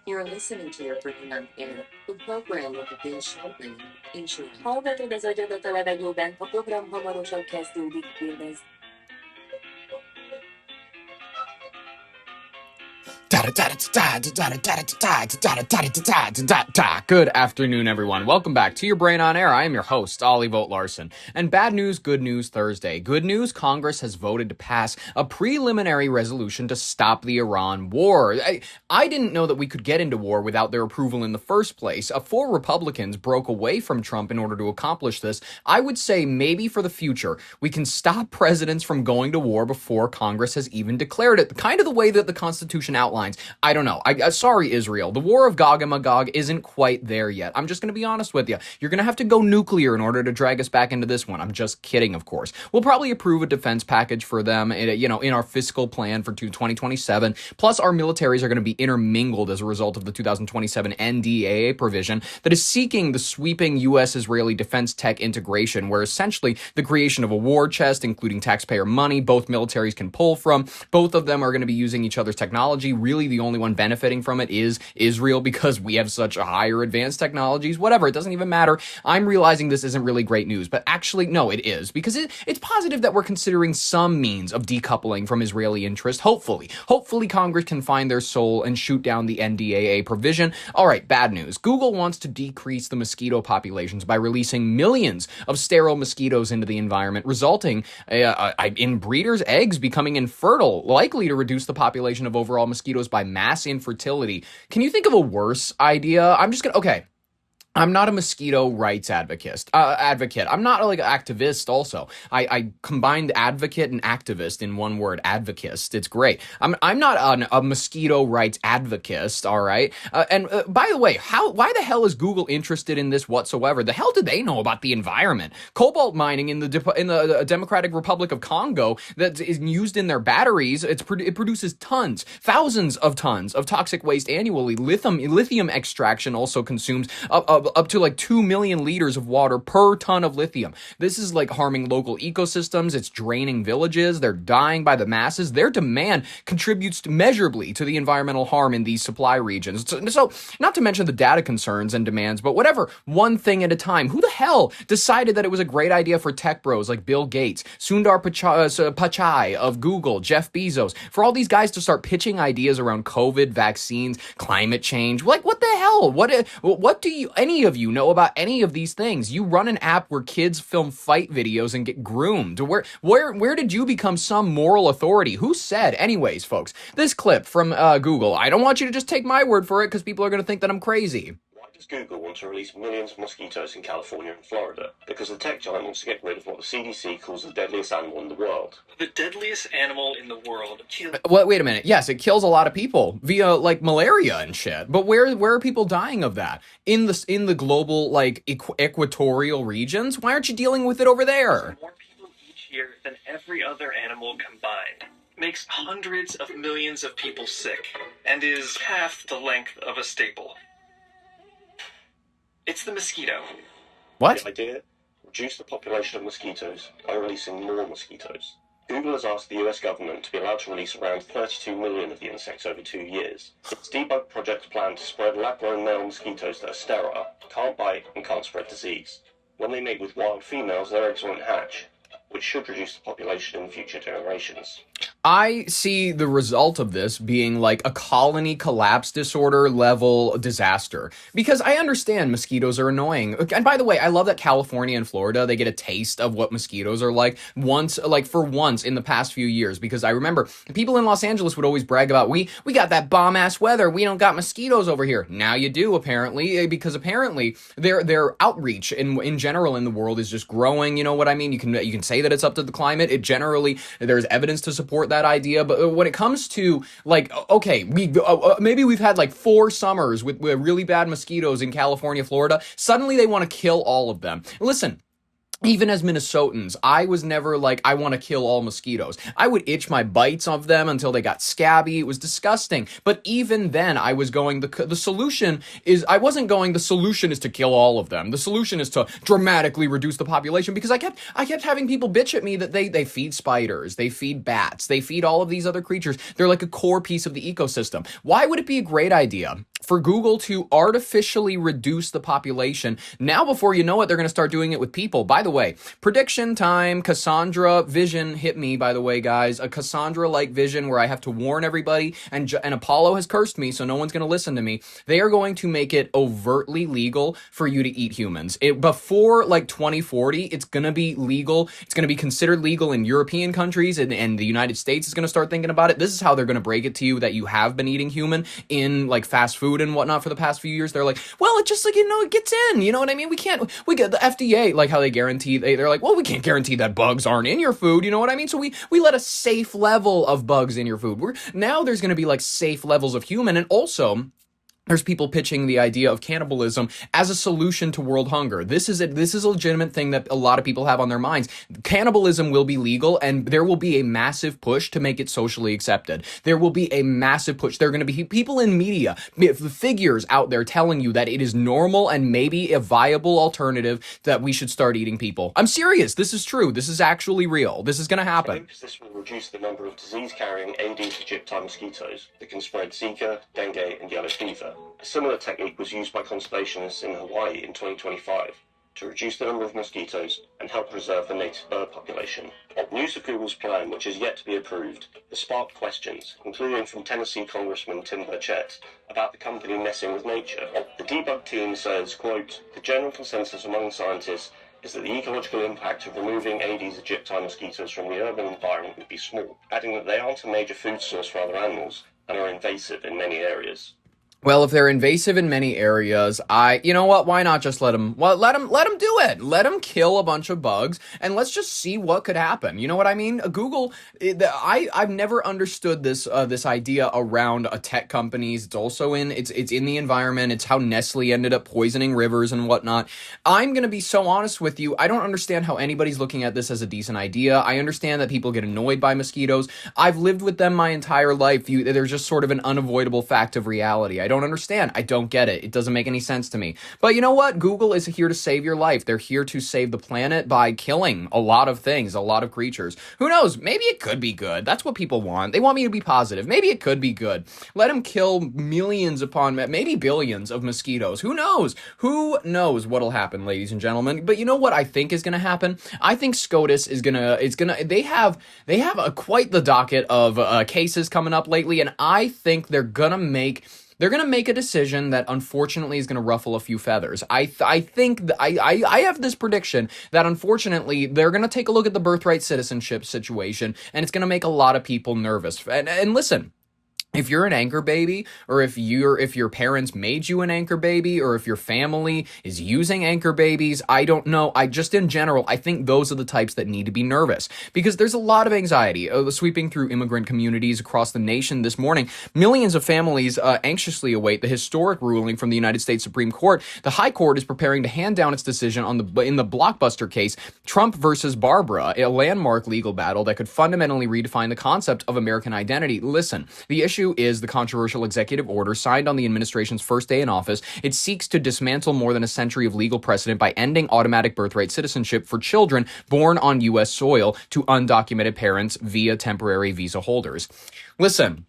You're listening to your Ferdinand Air. The program will begin shortly. Enjoy. Hallgatód az agyadat a levegőben, a program hamarosan kezdődik, kérdez. Good afternoon, everyone. Welcome back to Your Brain on Air. I am your host, Ollie Vogt Larson. And bad news, good news Thursday. Good news, Congress has voted to pass a preliminary resolution to stop the Iran war. I didn't know that we could get into war without their approval in the first place. Four Republicans broke away from Trump in order to accomplish this. I would say maybe for the future, we can stop presidents from going to war before Congress has even declared it. Kind of the way that the Constitution outlines. I don't know. Sorry, Israel. The war of Gog and Magog isn't quite there yet. I'm just going to be honest with you. You're going to have to go nuclear in order to drag us back into this one. I'm just kidding, of course. We'll probably approve a defense package for them, in our fiscal plan for 2027. Plus, our militaries are going to be intermingled as a result of the 2027 NDAA provision that is seeking the sweeping U.S.-Israeli defense tech integration, where essentially the creation of a war chest, including taxpayer money, both militaries can pull from. Both of them are going to be using each other's technology. Really, the only one benefiting from it is Israel because we have such higher advanced technologies. Whatever, it doesn't even matter. I'm realizing this isn't really great news, but actually, no, it is, because it's positive that we're considering some means of decoupling from Israeli interest. Hopefully Congress can find their soul and shoot down the NDAA provision. All right, bad news. Google wants to decrease the mosquito populations by releasing millions of sterile mosquitoes into the environment, resulting in breeders' eggs becoming infertile, likely to reduce the population of overall mosquitoes by mass infertility. Can you think of a worse idea? I'm not a mosquito rights advocate. I'm not like an activist also. I combined advocate and activist in one word, advocist. It's great. I'm not a mosquito rights advocate, all right? By the way, why the hell is Google interested in this whatsoever? The hell do they know about the environment? Cobalt mining in the Democratic Republic of Congo that is used in their batteries, it produces thousands of tons of toxic waste annually. Lithium extraction also consumes up to like 2 million liters of water per ton of lithium. This is like harming local ecosystems. It's draining villages. They're dying by the masses. Their demand contributes measurably to the environmental harm in these supply regions. So not to mention the data concerns and demands, but whatever, one thing at a time. Who the hell decided that it was a great idea for tech bros like Bill Gates, Sundar Pichai of Google, Jeff Bezos, for all these guys to start pitching ideas around COVID, vaccines, climate change? Like, what the hell? What do any of you know about any of these things? You run an app where kids film fight videos and get groomed. Where did you become some moral authority? Who said? Anyways, folks, this clip from Google, I don't want you to just take my word for it because people are going to think that I'm crazy. Why does Google want to release millions of mosquitoes in California and Florida? Because the tech giant wants to get rid of what the CDC calls the deadliest animal in the world. The deadliest animal in the world. Wait a minute. Yes, it kills a lot of people via like malaria and shit. But where are people dying of that? In the global like equatorial regions? Why aren't you dealing with it over there? More people each year than every other animal combined. Makes hundreds of millions of people sick and is half the length of a staple. It's the mosquito. What? The idea? Reduce the population of mosquitoes by releasing more mosquitoes. Google has asked the US government to be allowed to release around 32 million of the insects over 2 years. Its debug project plan to spread lab-grown male mosquitoes that are sterile, can't bite, and can't spread disease. When they mate with wild females, their eggs won't hatch, which should reduce the population in future generations. I see the result of this being like a colony collapse disorder level disaster, because I understand mosquitoes are annoying. And by the way, I love that California and Florida, they get a taste of what mosquitoes are like for once in the past few years, because I remember people in Los Angeles would always brag about, we got that bomb ass weather. We don't got mosquitoes over here. Now you do, apparently, because apparently their outreach in general in the world is just growing. You know what I mean? You can say that it's up to the climate. It generally, there's evidence to support that idea. But when it comes to like, okay, maybe we've had like 4 summers with really bad mosquitoes in California, Florida. Suddenly they want to kill all of them. Listen, even as Minnesotans, I was never like, I want to kill all mosquitoes. I would itch my bites of them until they got scabby. It was disgusting. But even then, I was going, the solution is to kill all of them. The solution is to dramatically reduce the population, because I kept having people bitch at me that they feed spiders, they feed bats, they feed all of these other creatures. They're like a core piece of the ecosystem. Why would it be a great idea for Google to artificially reduce the population. Now, before you know it, they're going to start doing it with people. By the way, prediction time, Cassandra vision hit me, by the way, guys. A Cassandra-like vision where I have to warn everybody, and Apollo has cursed me, so no one's going to listen to me. They are going to make it overtly legal for you to eat humans. Before, like, 2040, it's going to be legal. It's going to be considered legal in European countries, and the United States is going to start thinking about it. This is how they're going to break it to you that you have been eating human in, like, fast food and whatnot for the past few years. They're like, well, it just, like, it gets in, you know what I mean? We get the FDA, like how they guarantee, they're like, well, we can't guarantee that bugs aren't in your food, you know what I mean? So we let a safe level of bugs in your food. Now there's going to be, like, safe levels of human, and also there's people pitching the idea of cannibalism as a solution to world hunger. This is a legitimate thing that a lot of people have on their minds. Cannibalism will be legal, and there will be a massive push to make it socially accepted. There will be a massive push. There are going to be people in media, figures out there telling you that it is normal and maybe a viable alternative that we should start eating people. I'm serious. This is true. This is actually real. This is going to happen. This will reduce the number of disease-carrying Aedes aegypti mosquitoes that can spread Zika, dengue, and yellow fever. A similar technique was used by conservationists in Hawaii in 2025 to reduce the number of mosquitoes and help preserve the native bird population. News of Google's plan, which is yet to be approved, has sparked questions, including from Tennessee Congressman Tim Burchett, about the company messing with nature. The debug team says, quote, "The general consensus among scientists is that the ecological impact of removing Aedes aegypti mosquitoes from the urban environment would be small," adding that they aren't a major food source for other animals and are invasive in many areas. Well, if they're invasive in many areas, you know what? Why not just let them do it? Let them kill a bunch of bugs, and let's just see what could happen. You know what I mean? Google, I've never understood this idea around tech companies. It's also it's in the environment. It's how Nestle ended up poisoning rivers and whatnot. I'm gonna be so honest with you. I don't understand how anybody's looking at this as a decent idea. I understand that people get annoyed by mosquitoes. I've lived with them my entire life. They're just sort of an unavoidable fact of reality. I don't understand. I don't get it. It doesn't make any sense to me. But you know what? Google is here to save your life. They're here to save the planet by killing a lot of things, a lot of creatures. Who knows? Maybe it could be good. That's what people want. They want me to be positive. Maybe it could be good. Let them kill millions upon maybe billions of mosquitoes. Who knows? Who knows what'll happen, ladies and gentlemen? But you know what I think is going to happen? I think SCOTUS they have quite the docket of cases coming up lately, and I think they're going to make a decision that unfortunately is going to ruffle a few feathers. I have this prediction that unfortunately they're going to take a look at the birthright citizenship situation, and it's going to make a lot of people nervous. And listen, if you're an anchor baby, or if your parents made you an anchor baby, or if your family is using anchor babies, I don't know. In general, I think those are the types that need to be nervous, because there's a lot of anxiety sweeping through immigrant communities across the nation this morning. Millions of families anxiously await the historic ruling from the United States Supreme Court. The High Court is preparing to hand down its decision in the blockbuster case, Trump versus Barbara, a landmark legal battle that could fundamentally redefine the concept of American identity. Listen, the issue is the controversial executive order signed on the administration's first day in office. It seeks to dismantle more than a century of legal precedent by ending automatic birthright citizenship for children born on U.S. soil to undocumented parents via temporary visa holders. Listen,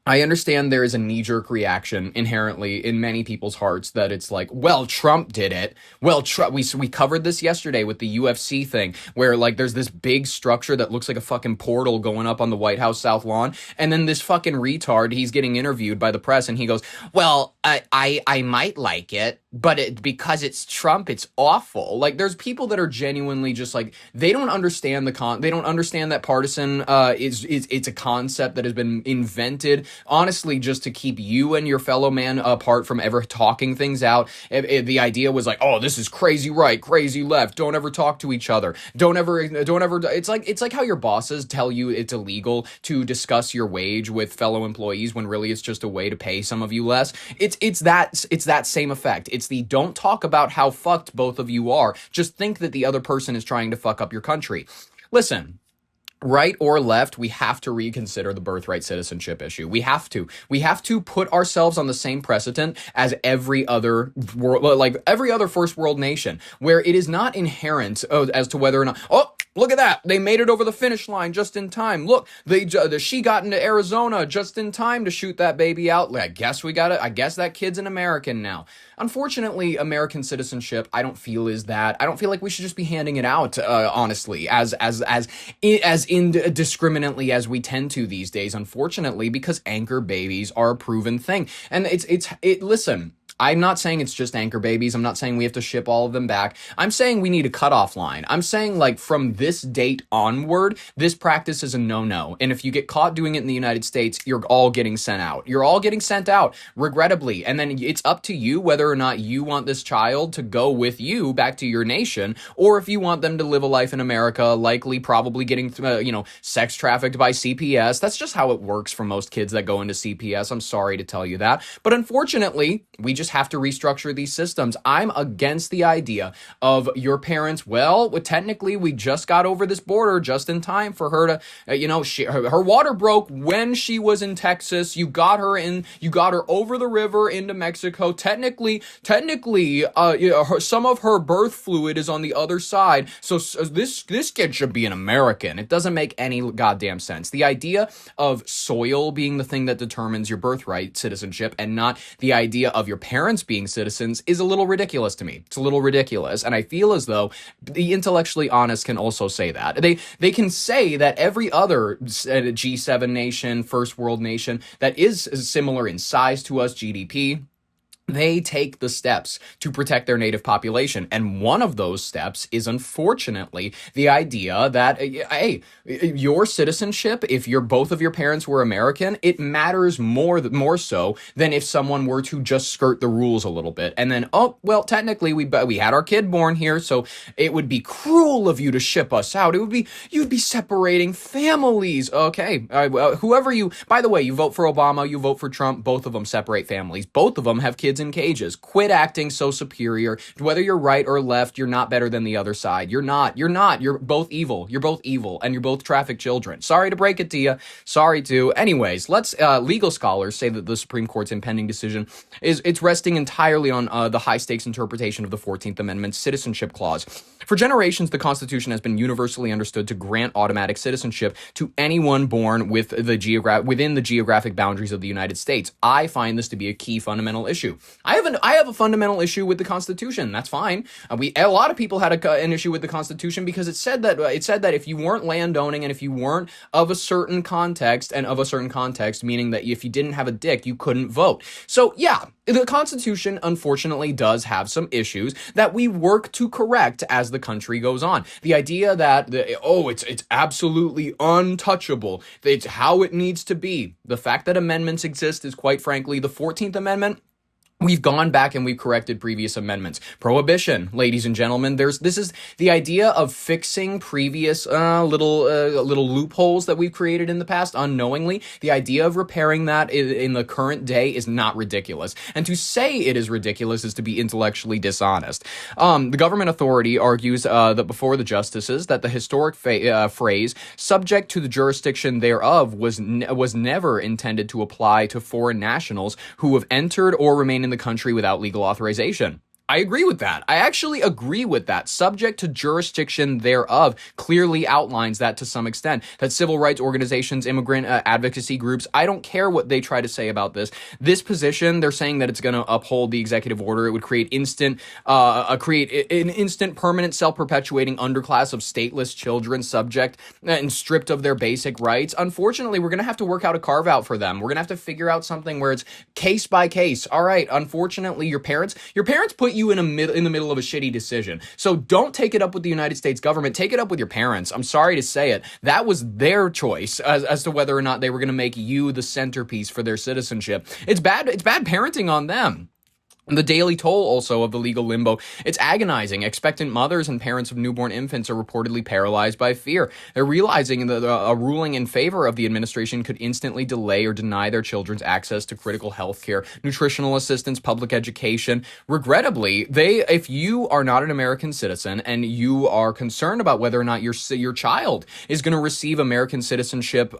I understand there is a knee-jerk reaction inherently in many people's hearts that it's like, well, Trump did it. Well, we covered this yesterday with the UFC thing, where like there's this big structure that looks like a fucking portal going up on the White House South Lawn, and then this fucking retard, he's getting interviewed by the press, and he goes, well, I might like it, but because it's Trump, it's awful. Like, there's people that are genuinely just like, they don't understand they don't understand that partisan it's a concept that has been invented honestly just to keep you and your fellow man apart from ever talking things out. The idea was like, oh, this is crazy right, crazy left, don't ever talk to each other, don't ever it's like how your bosses tell you it's illegal to discuss your wage with fellow employees when really it's just a way to pay some of you less. It's that same effect. It's the don't talk about how fucked both of you are, just think that the other person is trying to fuck up your country. Listen, right or left, we have to reconsider the birthright citizenship issue. We have to. We have to put ourselves on the same precedent as every other world, like every other first world nation, where it is not inherent as to whether or not, oh, look at that, they made it over the finish line just in time. Look, she got into Arizona just in time to shoot that baby out. I guess that kid's an American now. Unfortunately, American citizenship, I don't feel like we should just be handing it out, honestly, as indiscriminately as we tend to these days, unfortunately, because anchor babies are a proven thing. And listen, I'm not saying it's just anchor babies. I'm not saying we have to ship all of them back. I'm saying we need a cutoff line. I'm saying, like, from this date onward, this practice is a no-no. And if you get caught doing it in the United States, you're all getting sent out. You're all getting sent out, regrettably. And then it's up to you whether or not you want this child to go with you back to your nation, or if you want them to live a life in America, likely probably getting, sex trafficked by CPS. That's just how it works for most kids that go into CPS. I'm sorry to tell you that. But unfortunately, we just have to restructure these systems. I'm against the idea of your parents, well, technically we just got over this border just in time for her to, her water broke when she was in Texas. You got her over the river into Mexico. Technically, some of her birth fluid is on the other side. So this kid should be an American. It doesn't make any goddamn sense. The idea of soil being the thing that determines your birthright citizenship and not the idea of your parents being citizens is a little ridiculous to me. It's a little ridiculous. And I feel as though the intellectually honest can also say that. They can say that every other G7 nation, first world nation that is similar in size to us, GDP, they take the steps to protect their native population. And one of those steps is, unfortunately, the idea that, hey, your citizenship, if both of your parents were American, it matters more so than if someone were to just skirt the rules a little bit. And then, oh, well, technically, we had our kid born here, so it would be cruel of you to ship us out. You'd be separating families. Okay, by the way, you vote for Obama, you vote for Trump, both of them separate families. Both of them have kids in cages. Quit acting so superior. Whether you're right or left, you're not better than the other side. You're not. You're both evil. You're both evil, and you're both trafficked children. Sorry to break it to you. Sorry to. Anyways, legal scholars say that the Supreme Court's impending decision it's resting entirely on the high stakes interpretation of the 14th Amendment's citizenship clause. For generations, the Constitution has been universally understood to grant automatic citizenship to anyone born within the geographic boundaries of the United States. I find this to be a key fundamental issue. I have a fundamental issue with the Constitution. That's fine. A lot of people had an issue with the Constitution because it said that if you weren't landowning and if you weren't of a certain context, meaning that if you didn't have a dick, you couldn't vote. So yeah, the Constitution unfortunately does have some issues that we work to correct as the country goes on. The idea that it's absolutely untouchable, it's how it needs to be. The fact that amendments exist is, quite frankly, the 14th Amendment. We've gone back and we've corrected previous amendments. Prohibition, ladies and gentlemen. This is the idea of fixing previous little loopholes that we've created in the past unknowingly. The idea of repairing that in the current day is not ridiculous. And to say it is ridiculous is to be intellectually dishonest. The government authority argues that before the justices that the historic phrase "subject to the jurisdiction thereof" was never intended to apply to foreign nationals who have entered or remain in the country without legal authorization. I agree with that. I actually agree with that. Subject to jurisdiction thereof clearly outlines that to some extent. That civil rights organizations, immigrant advocacy groups, I don't care what they try to say about this. This position, they're saying that it's going to uphold the executive order. It would create an instant permanent self-perpetuating underclass of stateless children subject and stripped of their basic rights. Unfortunately, we're going to have to work out a carve out for them. We're going to have to figure out something where it's case by case. All right. Unfortunately, your parents put you in the middle of a shitty decision. So don't take it up with the United States government. Take it up with your parents. I'm sorry to say it. That was their choice as to whether or not they were going to make you the centerpiece for their citizenship. It's bad parenting on them. The daily toll also of the legal limbo. It's agonizing. Expectant mothers and parents of newborn infants are reportedly paralyzed by fear. They're realizing that a ruling in favor of the administration could instantly delay or deny their children's access to critical health care, nutritional assistance, public education. Regrettably, if you are not an American citizen and you are concerned about whether or not your child is going to receive American citizenship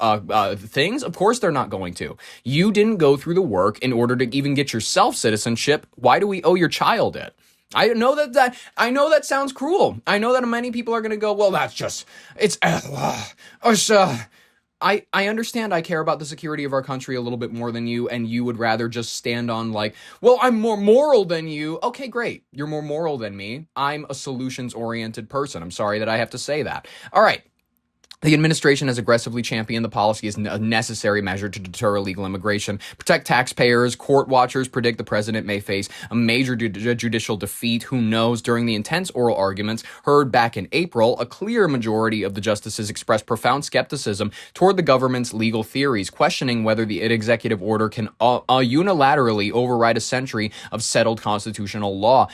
things, of course they're not going to. You didn't go through the work in order to even get yourself citizenship. Why do we owe your child it? I know that sounds cruel. I know that many people are going to go, well, that's just, I understand I care about the security of our country a little bit more than you, and you would rather just stand on like, well, I'm more moral than you. Okay, great. You're more moral than me. I'm a solutions-oriented person. I'm sorry that I have to say that. All right. The administration has aggressively championed the policy as a necessary measure to deter illegal immigration, protect taxpayers. Court watchers predict the president may face a major judicial defeat. Who knows? During the intense oral arguments heard back in April, a clear majority of the justices expressed profound skepticism toward the government's legal theories, questioning whether the executive order can unilaterally override a century of settled constitutional law.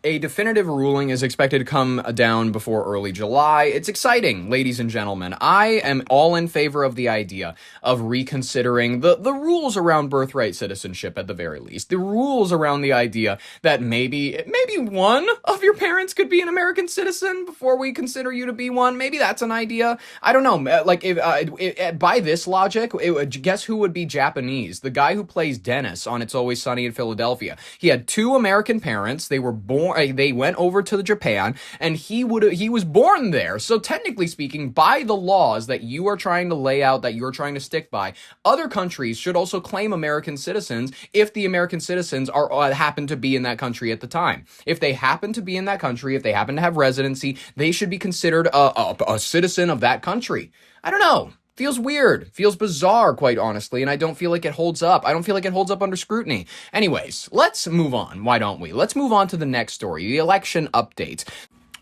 A definitive ruling is expected to come down before early July. It's exciting, ladies and gentlemen. I am all in favor of the idea of reconsidering the rules around birthright citizenship at the very least. The rules around the idea that maybe one of your parents could be an American citizen before we consider you to be one. Maybe that's an idea. I don't know. Like, by this logic, guess who would be Japanese? The guy who plays Dennis on It's Always Sunny in Philadelphia. He had two American parents. They were born. They went over to Japan, and he was born there. So technically speaking, by the laws that you are trying to lay out, that you're trying to stick by, other countries should also claim American citizens if the American citizens are happen to be in that country at the time. If they happen to be in that country, if they happen to have residency, they should be considered a citizen of that country. I don't know. Feels weird, feels bizarre, quite honestly, and I don't feel like it holds up. I don't feel like it holds up under scrutiny. Anyways, let's move on. Why don't we? Let's move on to the next story, the election update.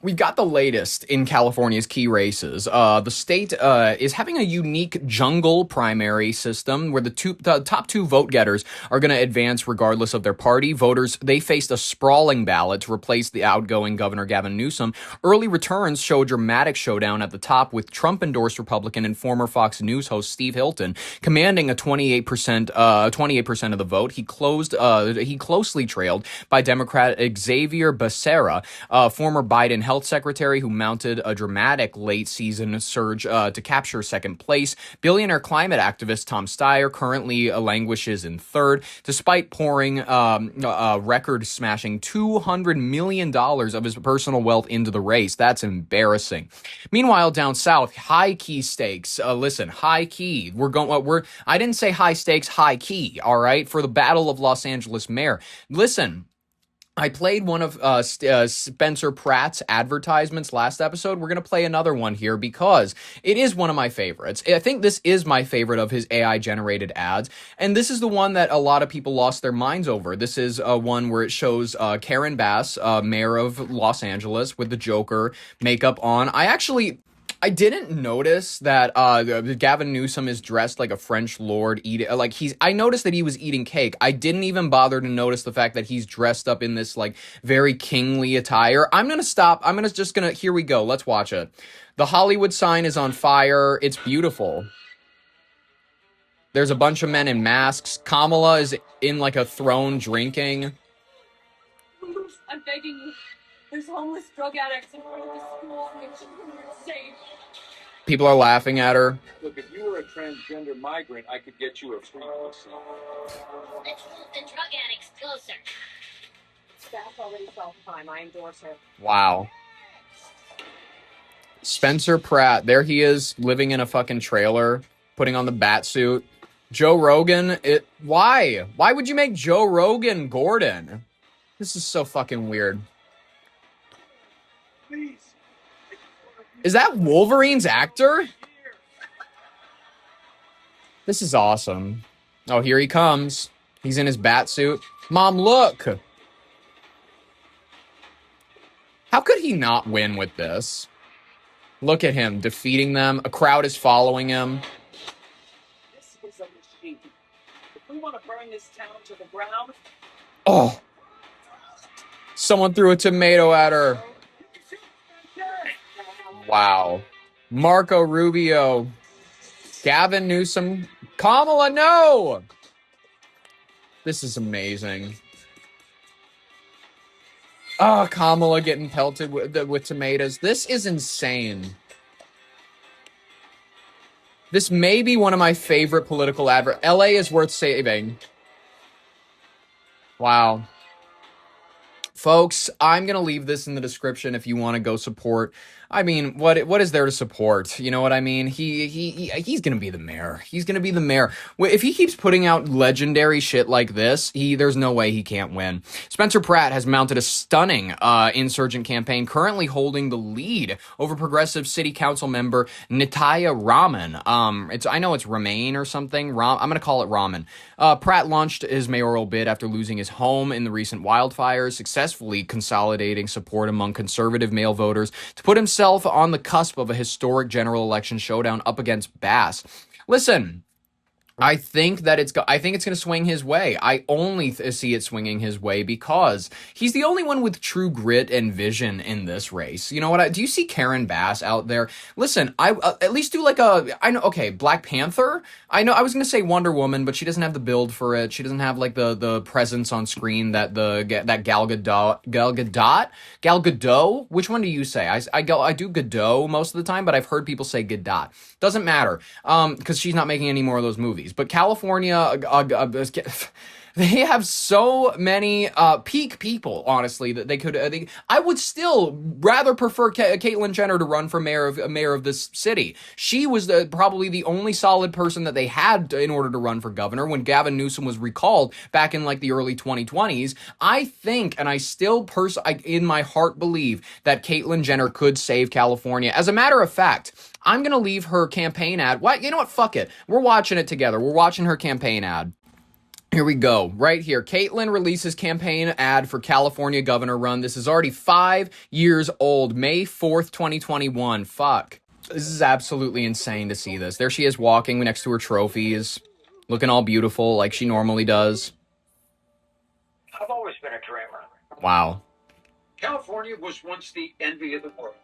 We've got the latest in California's key races. The state is having a unique jungle primary system where the top two vote getters are going to advance regardless of their party. Voters, they faced a sprawling ballot to replace the outgoing Governor Gavin Newsom. Early returns show a dramatic showdown at the top, with Trump-endorsed Republican and former Fox News host Steve Hilton commanding a 28% of the vote. He closely trailed by Democrat Xavier Becerra, former Biden health secretary, who mounted a dramatic late-season surge to capture second place. Billionaire climate activist Tom Steyer currently languishes in third, despite pouring record-smashing $200 million of his personal wealth into the race. That's embarrassing. Meanwhile, down south, high-key stakes. Listen, high-key. I didn't say high stakes, high-key, all right, for the Battle of Los Angeles mayor. Listen, I played one of Spencer Pratt's advertisements last episode. We're going to play another one here because it is one of my favorites. I think this is my favorite of his AI-generated ads, and this is the one that a lot of people lost their minds over. This is one where it shows Karen Bass, mayor of Los Angeles, with the Joker makeup on. I didn't notice that Gavin Newsom is dressed like a French lord. I noticed that he was eating cake. I didn't even bother to notice the fact that he's dressed up in this like very kingly attire. I'm gonna stop. Here we go. Let's watch it. The Hollywood sign is on fire. It's beautiful. There's a bunch of men in masks. Kamala is in like a throne drinking. I'm begging you. There's homeless drug addicts in front of the school. Make sure you're safe. People are laughing at her. Look, if you were a transgender migrant, I could get you a free pussy. Let's move the drug addicts closer. Staff already self-time. I endorse her. Wow. Spencer Pratt, there he is, living in a fucking trailer, putting on the bat suit. Joe Rogan, why? Why would you make Joe Rogan Gordon? This is so fucking weird. Is that Wolverine's actor? This is awesome. Oh, here he comes. He's in his bat suit. Mom, look. How could he not win with this? Look at him defeating them. A crowd is following him. This is a machine. If we want to burn this town to the ground, Oh. Someone threw a tomato at her. Wow. Marco Rubio. Gavin Newsom. Kamala, no! This is amazing. Oh, Kamala getting pelted with tomatoes. This is insane. This may be one of my favorite political LA is worth saving. Wow. Folks, I'm going to leave this in the description if you want to go support. I mean, what is there to support? You know what I mean? He's going to be the mayor. He's going to be the mayor. If he keeps putting out legendary shit like this, there's no way he can't win. Spencer Pratt has mounted a stunning insurgent campaign, currently holding the lead over progressive city council member Nitya Raman. I know it's Ramain or something. I'm going to call it Raman. Pratt launched his mayoral bid after losing his home in the recent wildfires, successfully consolidating support among conservative male voters to put himself on the cusp of a historic general election showdown up against Bass. Listen, I think it's going to swing his way. I only see it swinging his way because he's the only one with true grit and vision in this race. You know what? Do you see Karen Bass out there? Listen, I at least do okay, Black Panther. I know I was going to say Wonder Woman, but she doesn't have the build for it. She doesn't have like the presence on screen that Gal Gadot. Which one do you say? I do Gadot most of the time, but I've heard people say Gadot. Doesn't matter because she's not making any more of those movies. But California, they have so many peak people, honestly, that they could. I would still rather prefer Caitlyn Jenner to run for mayor of this city. She was probably the only solid person that they had in order to run for governor when Gavin Newsom was recalled back in like the early 2020s. I think, and I still in my heart believe that Caitlyn Jenner could save California. As a matter of fact, I'm going to leave her campaign ad. What? You know what? Fuck it. We're watching it together. We're watching her campaign ad. Here we go. Right here. Caitlyn releases campaign ad for California governor run. This is already 5 years old. May 4th, 2021. Fuck. This is absolutely insane to see this. There she is walking next to her trophies, looking all beautiful like she normally does. I've always been a dreamer. Wow. California was once the envy of the world.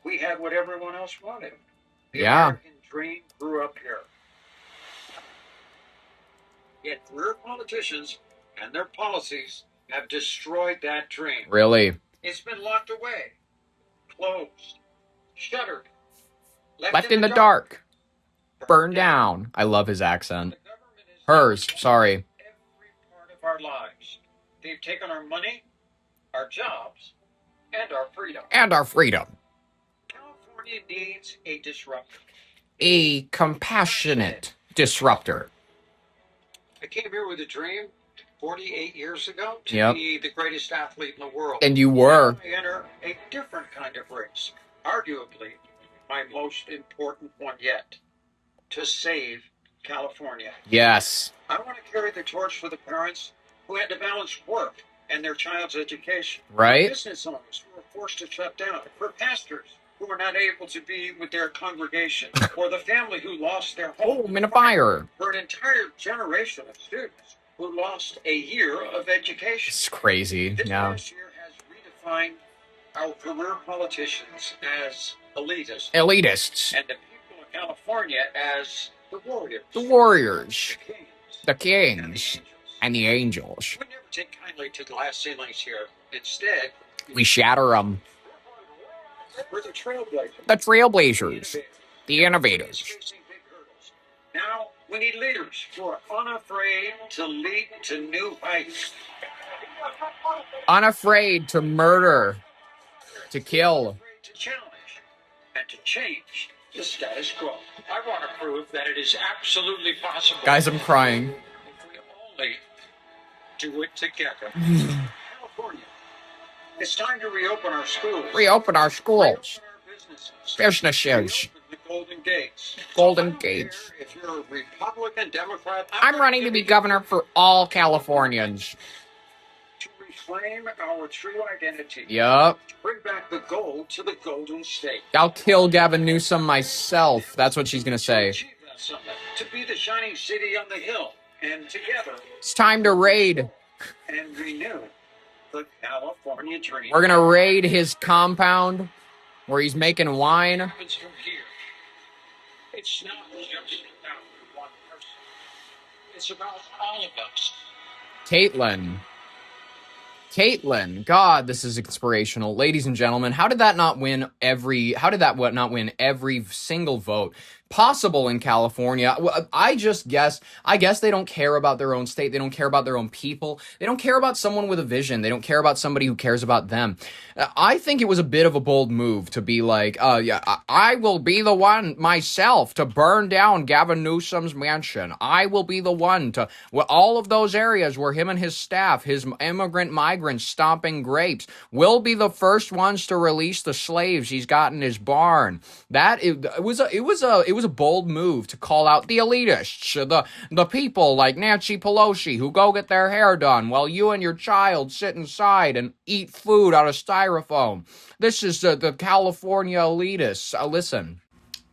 We had what everyone else wanted. The American dream grew up here. Yet career politicians and their policies have destroyed that dream. Really? It's been locked away, closed, shuttered, left in the dark, burned down. I love his accent. Hers, sorry. Every part of our lives. They've taken our money, our jobs, and our freedom. California needs a disruptor. A compassionate disruptor. I came here with a dream 48 years ago to be the greatest athlete in the world. And you were. I enter a different kind of race, arguably my most important one yet, to save California. Yes. I want to carry the torch for the parents who had to balance work and their child's education. Right. For business owners who were forced to shut down. For pastors who were not able to be with their congregation. For the family who lost their home in a fire. For an entire generation of students who lost a year of education. It's crazy. This past year has redefined our career politicians as elitists. And the people of California as the warriors. The kings. And the angels. We never take kindly to glass ceilings here. Instead, we shatter them. We're the trailblazers. The innovators. Now we need leaders who are unafraid to lead to new heights. Unafraid to murder. To kill. To challenge and to change the status quo. I want to prove that it is absolutely possible. Guys, I'm crying. If we only do it together. California. It's time to reopen our schools. Reopen our schools. Businesses. The Golden Gates. If you're a Republican, Democrat, I'm running to be governor for all Californians. To reclaim our true identity. Yup. To bring back the gold to the Golden State. I'll kill Gavin Newsom myself. That's what she's going to say. To be the shining city on the hill. And together. It's time to raid. And renew the California dream. We're gonna raid his compound where he's making wine. Happens from here. It's not just about one person. It's about all of us. Caitlyn, God, this is inspirational. Ladies and gentlemen, how did that not win every single vote possible in California? I guess they don't care about their own state. They don't care about their own people. They don't care about someone with a vision. They don't care about somebody who cares about them. I think it was a bit of a bold move to be like, I will be the one myself to burn down Gavin Newsom's mansion. I will be the one to, all of those areas where him and his staff, his migrants stomping grapes, will be the first ones to release the slaves he's got in his barn. It was a bold move to call out the elitists, the people like Nancy Pelosi who go get their hair done while you and your child sit inside and eat food out of styrofoam. This is the California elitists. Listen,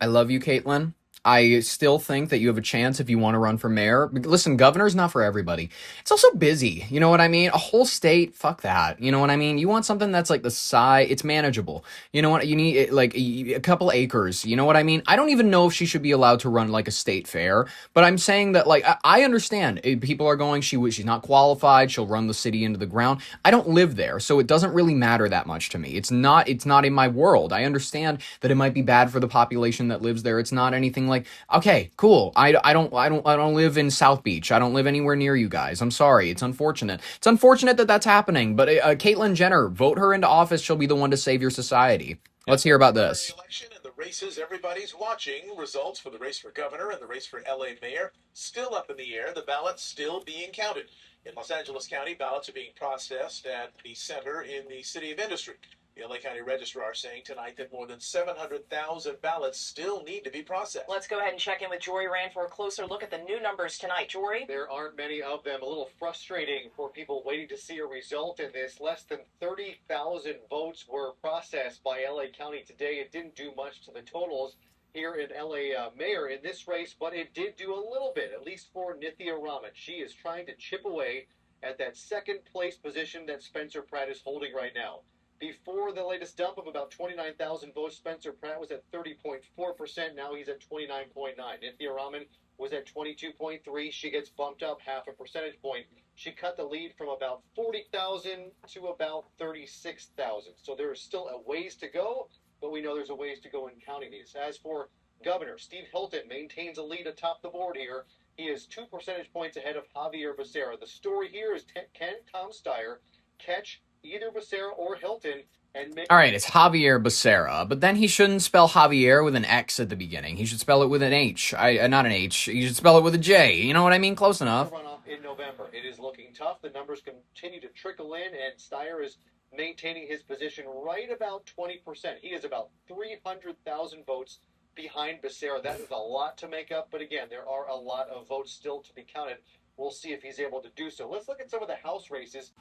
I love you, Caitlyn. I still think that you have a chance if you want to run for mayor. Listen, governor's not for everybody. It's also busy. You know what I mean? A whole state, fuck that. You know what I mean? You want something that's like the size, it's manageable. You know what? You need like a couple acres. You know what I mean? I don't even know if she should be allowed to run like a state fair, but I'm saying that like, I understand people are going, she's not qualified. She'll run the city into the ground. I don't live there, so it doesn't really matter that much to me. It's not in my world. I understand that it might be bad for the population that lives there. It's not anything like, okay, cool. I don't live in South Beach. I don't live anywhere near you guys. I'm sorry. It's unfortunate. It's unfortunate that that's happening. But Caitlyn Jenner, vote her into office. She'll be the one to save your society. Let's hear about this. Election and the races everybody's watching. Results for the race for governor and the race for LA mayor still up in the air. The ballots still being counted. In Los Angeles County, ballots are being processed at the center in the City of Industry. The LA County Registrar saying tonight that more than 700,000 ballots still need to be processed. Let's go ahead and check in with Jory Rand for a closer look at the new numbers tonight. Jory? There aren't many of them. A little frustrating for people waiting to see a result in this. Less than 30,000 votes were processed by LA County today. It didn't do much to the totals here in LA mayor in this race, but it did do a little bit, at least for Nithya Raman. She is trying to chip away at that second place position that Spencer Pratt is holding right now. Before the latest dump of about 29,000 votes, Spencer Pratt was at 30.4%. Now he's at 29.9%. Nithya Raman was at 22.3%. She gets bumped up half a percentage point. She cut the lead from about 40,000 to about 36,000. So there is still a ways to go, but we know there's a ways to go in counting these. As for Governor, Steve Hilton maintains a lead atop the board here. He is 2 percentage points ahead of Javier Becerra. The story here is can Tom Steyer catch either Becerra or Hilton and make... All right, it's Javier Becerra, but then he shouldn't spell Javier with an X at the beginning. He should spell it with an H. Not an H. He should spell it with a J. You know what I mean? Close enough. Runoff in November. It is looking tough. The numbers continue to trickle in, and Steyer is maintaining his position right about 20%. He is about 300,000 votes behind Becerra. That is a lot to make up, but again, there are a lot of votes still to be counted. We'll see if he's able to do so. Let's look at some of the House races.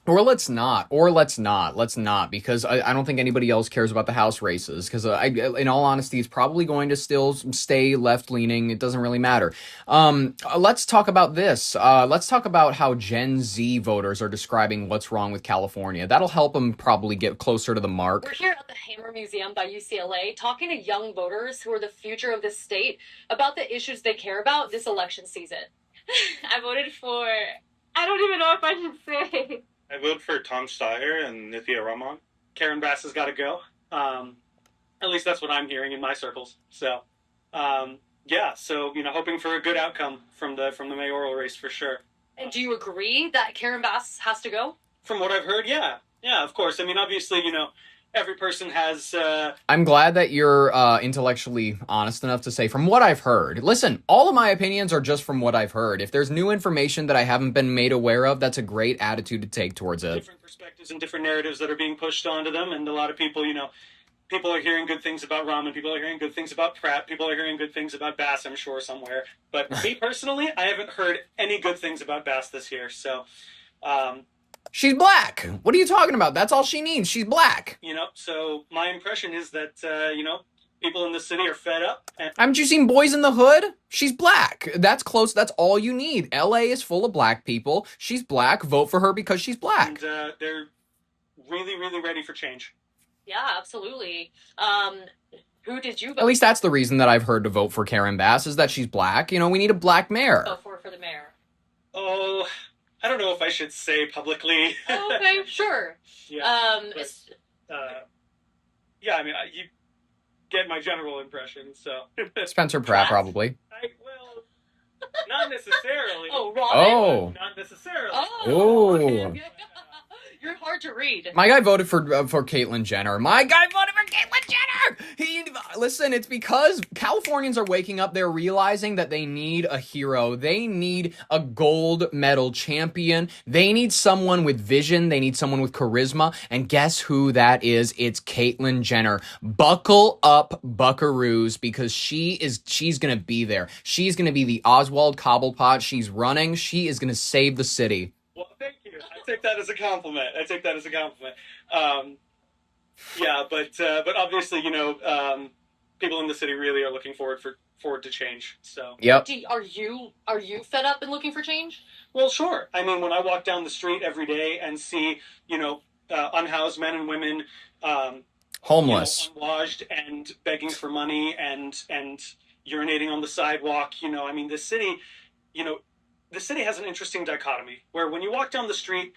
Or let's not, because I don't think anybody else cares about the House races, because in all honesty, it's probably going to still stay left-leaning. It doesn't really matter. Let's talk about this. Let's talk about how Gen Z voters are describing what's wrong with California. That'll help them probably get closer to the mark. We're here at the Hammer Museum by UCLA talking to young voters who are the future of this state about the issues they care about this election season. I voted for... I don't even know if I should say... I voted for Tom Steyer and Nithya Raman. Karen Bass has got to go. At least that's what I'm hearing in my circles. So, hoping for a good outcome from the mayoral race for sure. And do you agree that Karen Bass has to go? From what I've heard, yeah. Yeah, of course. I mean, obviously, every person has... I'm glad that you're intellectually honest enough to say, from what I've heard. Listen, all of my opinions are just from what I've heard. If there's new information that I haven't been made aware of, that's a great attitude to take towards it. Different perspectives and different narratives that are being pushed onto them, and a lot of people, people are hearing good things about Raman, people are hearing good things about Pratt, people are hearing good things about Bass, I'm sure, somewhere. But me personally, I haven't heard any good things about Bass this year, so... She's black. What are you talking about? That's all she needs. She's black. So my impression is that, People in the city are fed up. And Haven't you seen Boys in the Hood? She's black. That's close. That's all you need. LA is full of black people. She's black. Vote for her because she's black. And they're really, really ready for change. Yeah, absolutely. Who did you vote At least that's the reason that I've heard to vote for Karen Bass, is that she's black. You know, we need a black mayor. for the mayor? Oh, I don't know if I should say publicly. Okay, sure. Yeah. Yeah, I mean, you get my general impression, so. Spencer Pratt, probably. Well, not necessarily. Oh, Robin? Oh. Not necessarily. Oh. Okay. You're hard to read. My guy voted for Caitlyn Jenner. My guy voted for Caitlyn Jenner! Listen, it's because Californians are waking up. They're realizing that they need a hero. They need a gold medal champion. They need someone with vision. They need someone with charisma. And guess who that is? It's Caitlyn Jenner. Buckle up, buckaroos, because she's gonna be there. She's gonna be the Oswald Cobblepot. She's running. She is gonna save the city. Well, thank you. I take that as a compliment. Yeah, but obviously, you know, people in the city really are looking forward to change. So. Yep. Are you fed up and looking for change? Well, sure. I mean, when I walk down the street every day and see, you know, unhoused men and women, homeless, you know, unlodged and begging for money and urinating on the sidewalk, you know, I mean, the city has an interesting dichotomy where when you walk down the street,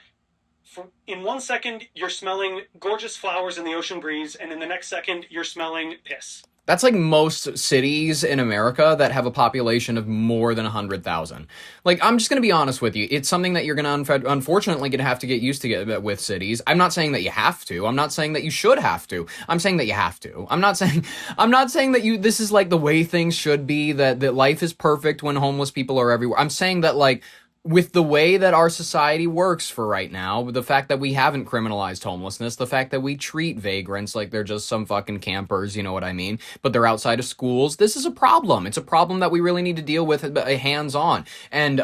in 1 second, you're smelling gorgeous flowers in the ocean breeze, and in the next second, you're smelling piss. That's like most cities in America that have a population of more than 100,000. Like, I'm just going to be honest with you. It's something that you're going to unfortunately going to have to get used to with cities. I'm not saying that you have to. I'm not saying that you should have to. I'm saying that you have to. I'm not saying that this is like the way things should be, that life is perfect when homeless people are everywhere. I'm saying that, like, with the way that our society works for right now, the fact that we haven't criminalized homelessness, the fact that we treat vagrants like they're just some fucking campers, you know what I mean? But they're outside of schools. This is a problem. It's a problem that we really need to deal with hands-on. And,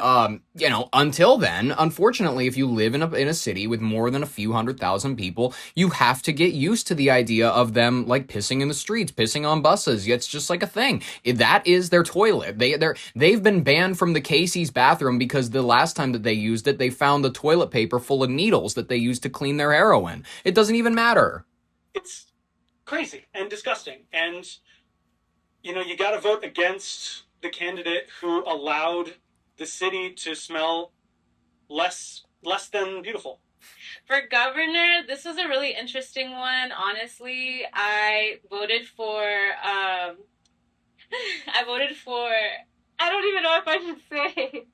you know, until then, unfortunately, if you live in a city with more than a few 100,000 people, you have to get used to the idea of them, like, pissing in the streets, pissing on buses. It's just like a thing. That is their toilet. They've been banned from the Casey's bathroom because the last time that they used it, they found the toilet paper full of needles that they used to clean their heroin. It doesn't even matter. It's crazy and disgusting. And, you know, you got to vote against the candidate who allowed the city to smell less than beautiful. For governor, this was a really interesting one. Honestly, I voted for, I don't even know if I should say.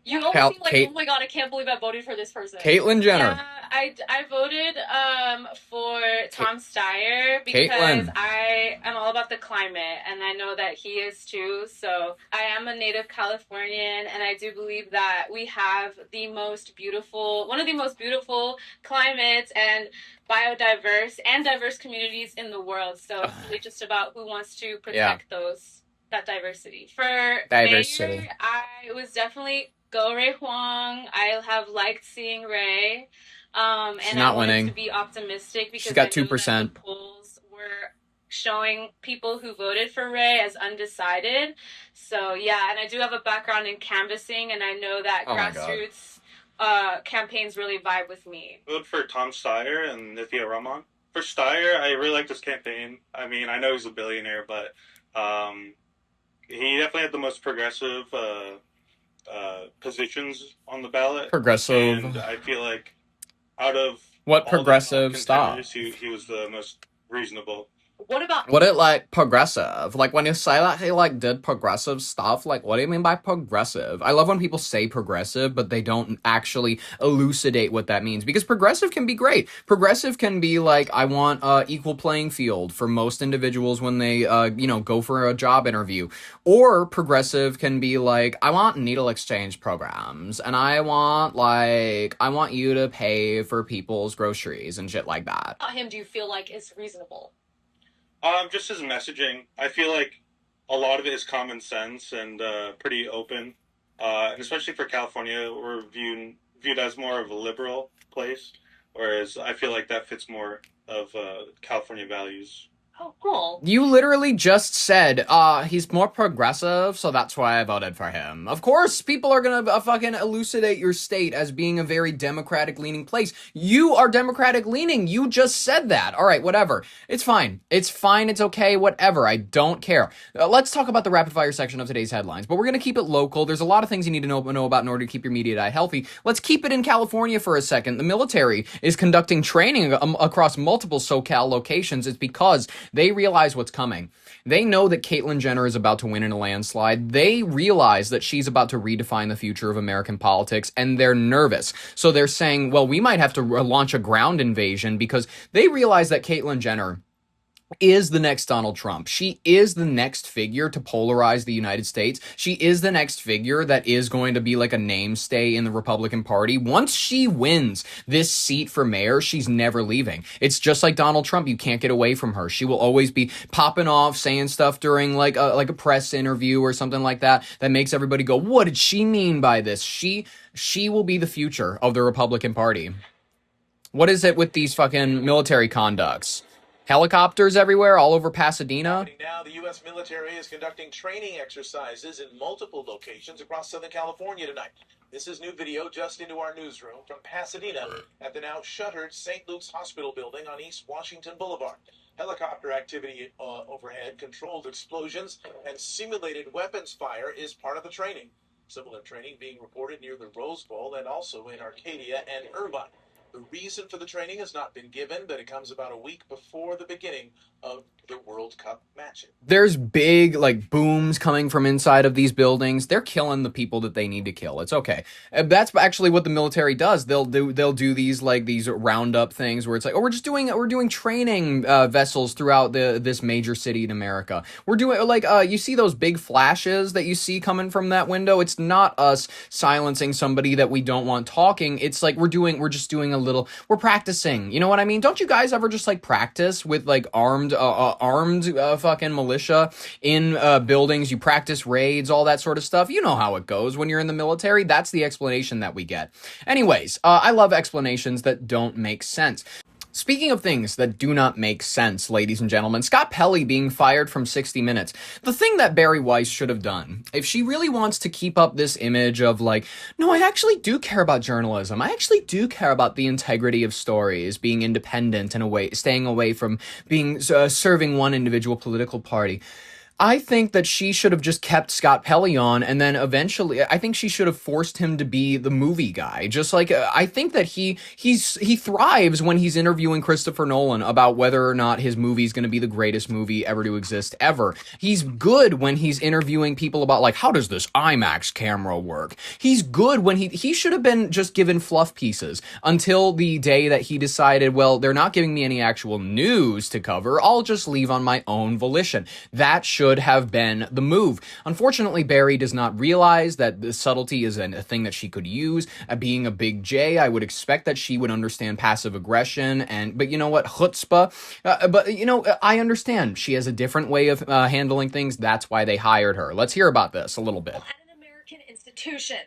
You almost seem like, oh my god, I can't believe I voted for this person. Caitlyn Jenner. Yeah, I voted for Tom Steyer because I am all about the climate, and I know that he is too. So I am a native Californian, and I do believe that we have one of the most beautiful climates and biodiverse and diverse communities in the world. So it's really just about who wants to protect that diversity. For mayor, I was definitely Go Ray Huang. I have liked seeing Ray. She's not winning. To be optimistic because she's got 2%. The polls were showing people who voted for Ray as undecided. So yeah, and I do have a background in canvassing, and I know that grassroots campaigns really vibe with me. Vote for Tom Steyer and Nithya Raman. For Steyer, I really like this campaign. I mean, I know he's a billionaire, but he definitely had the most progressive positions on the ballot. Progressive. And I feel like out of what progressive stuff, he was the most reasonable. What it like progressive? Like when you say that he like did progressive stuff, like what do you mean by progressive? I love when people say progressive, but they don't actually elucidate what that means, because progressive can be great. Progressive can be like, I want equal playing field for most individuals when they go for a job interview. Or progressive can be like, I want needle exchange programs, and I want you to pay for people's groceries and shit like that. Him, do you feel like is reasonable? Just his messaging. I feel like a lot of it is common sense and pretty open. And especially for California, we're viewed as more of a liberal place, whereas I feel like that fits more of California values. Oh, cool. You literally just said, he's more progressive, so that's why I voted for him. Of course, people are gonna fucking elucidate your state as being a very Democratic-leaning place. You are Democratic-leaning. You just said that. All right, whatever. It's fine. It's fine. It's okay. Whatever. I don't care. Let's talk about the rapid-fire section of today's headlines, but we're gonna keep it local. There's a lot of things you need to know about in order to keep your media diet healthy. Let's keep it in California for a second. The military is conducting training across multiple SoCal locations. It's because they realize what's coming. They know that Caitlyn Jenner is about to win in a landslide. They realize that she's about to redefine the future of American politics, and they're nervous. So they're saying, well, we might have to launch a ground invasion, because they realize that Caitlyn Jenner is the next Donald Trump. She is the next figure to polarize the United States. She is the next figure that is going to be like a namestay in the Republican Party. Once she wins this seat for mayor, she's never leaving. It's just like Donald Trump. You can't get away from her. She will always be popping off, saying stuff during like a press interview or something like that makes everybody go, what did she mean by this? She will be the future of the Republican Party. What is it with these fucking military conducts? Helicopters everywhere, all over Pasadena. Now, the U.S. military is conducting training exercises in multiple locations across Southern California tonight. This is new video just into our newsroom from Pasadena at the now shuttered St. Luke's Hospital building on East Washington Boulevard. Helicopter activity overhead, controlled explosions, and simulated weapons fire is part of the training. Similar training being reported near the Rose Bowl and also in Arcadia and Irvine. The reason for the training has not been given, but it comes about a week before the beginning of the World Cup matches. There's big, like, booms coming from inside of these buildings. They're killing the people that they need to kill. It's okay. That's actually what the military does. They'll do these, like, these roundup things where it's like, oh, we're doing training vessels throughout this major city in America. We're doing, like, you see those big flashes that you see coming from that window? It's not us silencing somebody that we don't want talking. It's like we're just doing a little, we're practicing. You know what I mean? Don't you guys ever just, like, practice with, like, armed fucking militia in buildings? You practice raids, all that sort of stuff. You know how it goes when you're in the military. That's the explanation that we get. Anyways, I love explanations that don't make sense. Speaking of things that do not make sense, ladies and gentlemen, Scott Pelley being fired from 60 Minutes. The thing that Bari Weiss should have done, if she really wants to keep up this image of like, no, I actually do care about journalism. I actually do care about the integrity of stories, being independent and staying away from being serving one individual political party. I think that she should have just kept Scott Pelley on, and then eventually, I think she should have forced him to be the movie guy. Just like, I think that he thrives when he's interviewing Christopher Nolan about whether or not his movie is going to be the greatest movie ever to exist ever. He's good when he's interviewing people about, like, how does this IMAX camera work? He's good when he should have been just given fluff pieces until the day that he decided, well, they're not giving me any actual news to cover. I'll just leave on my own volition. That should have been the move. Unfortunately, Bari does not realize that the subtlety is a thing that she could use. Being a big J, I would expect that she would understand passive aggression, but you know what? Chutzpah. But, you know, I understand. She has a different way of handling things. That's why they hired her. Let's hear about this a little bit. At an American institution.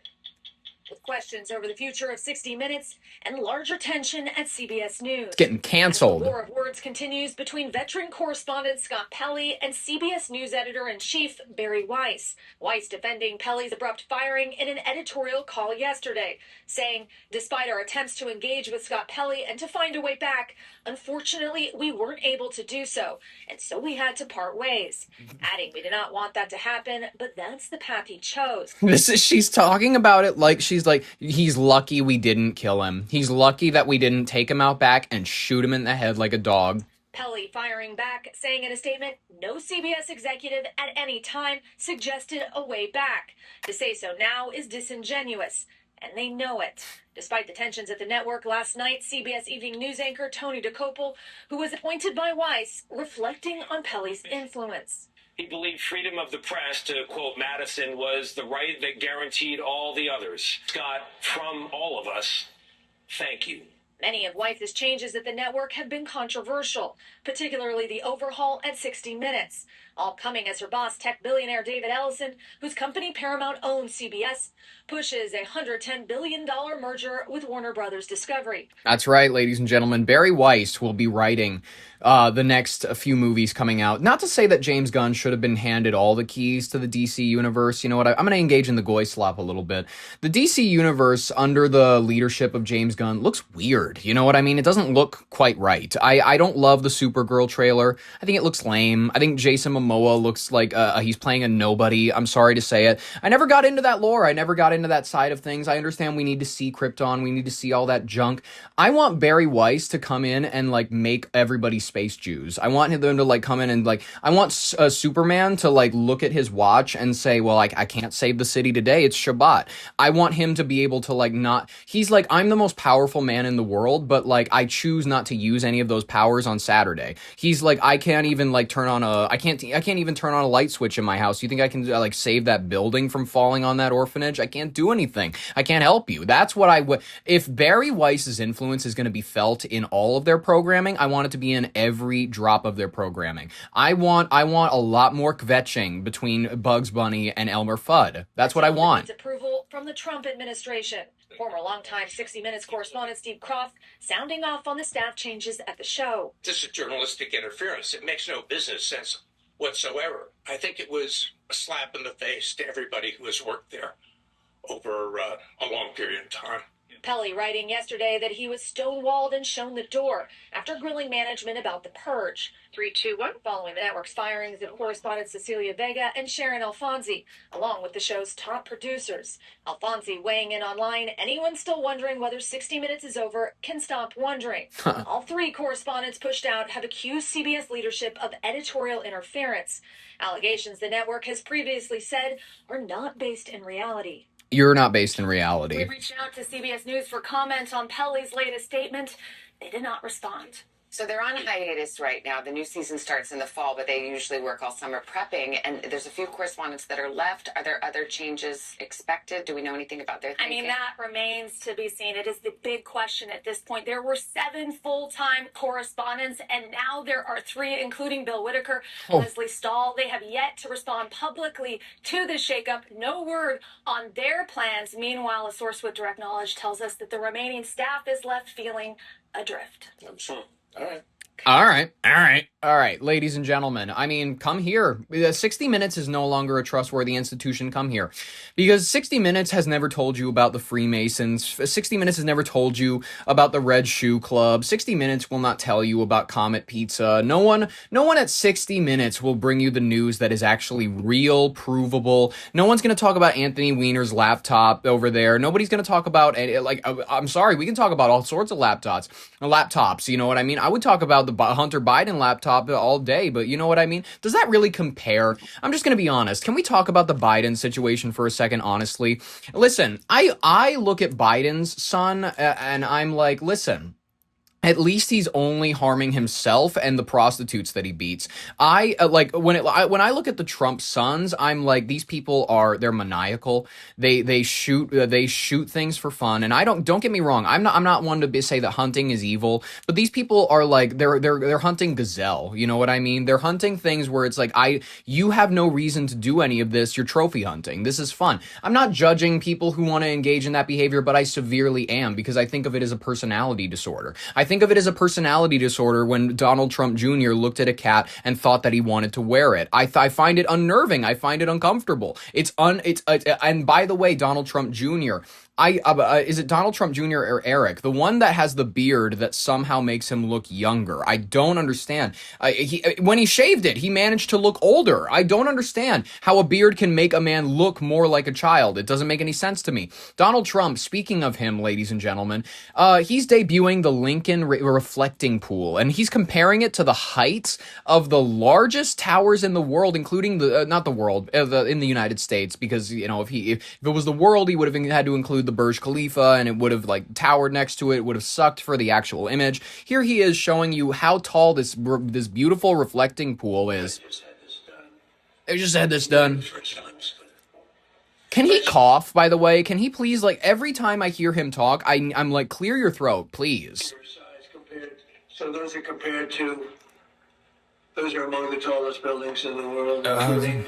With questions over the future of 60 Minutes and larger tension at CBS News. It's getting canceled. The war of words continues between veteran correspondent Scott Pelley and CBS News editor-in-chief Bari Weiss. Weiss defending Pelley's abrupt firing in an editorial call yesterday, saying, despite our attempts to engage with Scott Pelley and to find a way back, unfortunately, we weren't able to do so, and so we had to part ways. Adding, we did not want that to happen, but that's the path he chose. She's talking about it like she's like, he's lucky we didn't kill him. He's lucky that we didn't take him out back and shoot him in the head like a dog. Pelley firing back, saying in a statement, no CBS executive at any time suggested a way back. To say so now is disingenuous, and they know it. Despite the tensions at the network last night, CBS Evening News anchor Tony DeCopel, who was appointed by Weiss, reflecting on Pelley's influence. He believed freedom of the press, to quote Madison, was the right that guaranteed all the others. Scott, from all of us, thank you. Many of Weiss's changes at the network have been controversial, particularly the overhaul at 60 Minutes, all coming as her boss, tech billionaire David Ellison, whose company Paramount owns CBS, pushes a $110 billion merger with Warner Brothers Discovery. That's right, ladies and gentlemen. Barry Weiss will be writing the next few movies coming out. Not to say that James Gunn should have been handed all the keys to the DC universe. You know what? I'm going to engage in the goy slop a little bit. The DC universe under the leadership of James Gunn looks weird. You know what I mean? It doesn't look quite right. I don't love the Supergirl trailer. I think it looks lame. I think Jason Momoa looks like he's playing a nobody. I'm sorry to say it. I never got into that lore. I never got into that side of things. I understand we need to see Krypton. We need to see all that junk. I want Barry Weiss to come in and like make everybody space Jews. I want him to like come in and like, I want Superman to like look at his watch and say, well, like I can't save the city today. It's Shabbat. I want him to be able to like not, he's like, I'm the most powerful man in the world, but like I choose not to use any of those powers on Saturday. He's like, I can't even like turn on I can't even turn on a light switch in my house. You think I can like save that building from falling on that orphanage? I can't do anything. I can't help you. That's what I would, if Barry Weiss's influence is going to be felt in all of their programming, I want it to be in every drop of their programming. I want a lot more kvetching between Bugs Bunny and Elmer Fudd. That's what I want. Approval from the Trump administration. Former longtime 60 Minutes correspondent Steve Croft sounding off on the staff changes at the show. This is journalistic interference. It makes no business sense whatsoever. I think it was a slap in the face to everybody who has worked there over a long period of time. Pelly writing yesterday that he was stonewalled and shown the door after grilling management about the purge. 3-2-1, following the network's firings of correspondents Cecilia Vega and Sharon Alfonsi, along with the show's top producers. Alfonsi weighing in online, anyone still wondering whether 60 Minutes is over can stop wondering. All three correspondents pushed out have accused CBS leadership of editorial interference. Allegations the network has previously said are not based in reality. You're not based in reality. We reached out to CBS News for comment on Pelly's latest statement. They did not respond. So they're on hiatus right now. The new season starts in the fall, but they usually work all summer prepping. And there's a few correspondents that are left. Are there other changes expected? Do we know anything about their thinking? I mean, that remains to be seen. It is the big question at this point. There were 7 full-time correspondents, and now there are 3, including Bill Whitaker, Leslie Stahl. They have yet to respond publicly to the shakeup. No word on their plans. Meanwhile, a source with direct knowledge tells us that the remaining staff is left feeling adrift. I'm sure. All right, ladies and gentlemen. I mean, come here. 60 Minutes is no longer a trustworthy institution. Come here. Because 60 Minutes has never told you about the Freemasons. 60 Minutes has never told you about the Red Shoe Club. 60 Minutes will not tell you about Comet Pizza. No one at 60 Minutes will bring you the news that is actually real, provable. No one's going to talk about Anthony Weiner's laptop over there. Nobody's going to talk about, I'm sorry, we can talk about all sorts of laptops, you know what I mean? I would talk about the Hunter Biden laptop all day, but you know what I mean? Does that really compare? I'm just going to be honest. Can we talk about the Biden situation for a second, honestly? Listen, I look at Biden's son and I'm like, listen, at least he's only harming himself and the prostitutes that he beats. I when I look at the Trump sons, I'm like, these people they're maniacal. They shoot things for fun. And don't get me wrong. I'm not one to say that hunting is evil, but these people are like, they're hunting gazelle. You know what I mean? They're hunting things where it's like, you have no reason to do any of this. You're trophy hunting. This is fun. I'm not judging people who want to engage in that behavior, but I severely am, because I think of it as a personality disorder. I think of it as a personality disorder when Donald Trump Jr. looked at a cat and thought that he wanted to wear it. I find it unnerving. I find it uncomfortable. And by the way, Donald Trump Jr., is it Donald Trump Jr. or Eric? The one that has the beard that somehow makes him look younger. I don't understand. When he shaved it, he managed to look older. I don't understand how a beard can make a man look more like a child. It doesn't make any sense to me. Donald Trump, speaking of him, ladies and gentlemen, he's debuting the Lincoln reflecting pool, and he's comparing it to the heights of the largest towers in the world, including in the United States, because, you know, if it was the world, he would have had to include the Burj Khalifa, and it would have like towered next to it. It would have sucked for the actual image. Here he is showing you how tall this beautiful reflecting pool is. I just had this done. Can he cough, by the way? Can he please, like, every time I hear him talk, I'm like, clear your throat, please. So those are among the tallest buildings in the world, including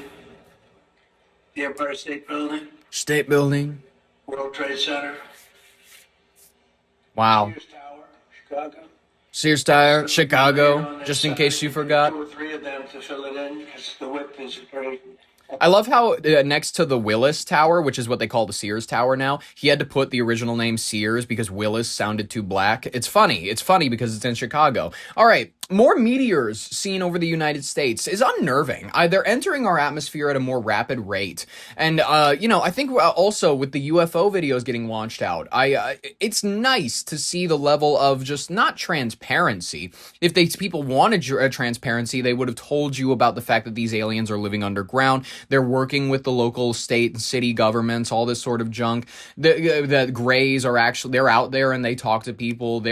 the Empire State Building. State Building. World Trade Center. Wow. Sears Tower, Chicago. Sears Tower, Chicago, just in case you forgot. 2 or 3 of them to fill it in, because the width is very... I love how next to the Willis Tower, which is what they call the Sears Tower now, he had to put the original name Sears because Willis sounded too black. It's funny. It's funny because it's in Chicago. All right. More meteors seen over the United States is unnerving. They're entering our atmosphere at a more rapid rate. And, I think also with the UFO videos getting launched out, it's nice to see the level of just not transparency. If these people wanted transparency, they would have told you about the fact that these aliens are living underground. They're working with the local state and city governments, all this sort of junk. The Greys are actually, they're out there and they talk to people.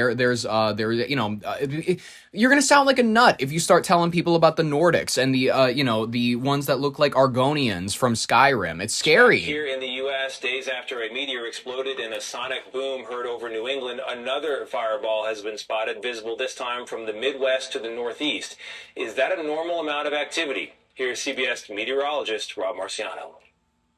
You're going to sound like a nut if you start telling people about the Nordics and the ones that look like Argonians from Skyrim. It's scary. Here in the U.S., days after a meteor exploded in a sonic boom heard over New England, another fireball has been spotted, visible this time from the Midwest to the Northeast. Is that a normal amount of activity? Here's CBS meteorologist Rob Marciano.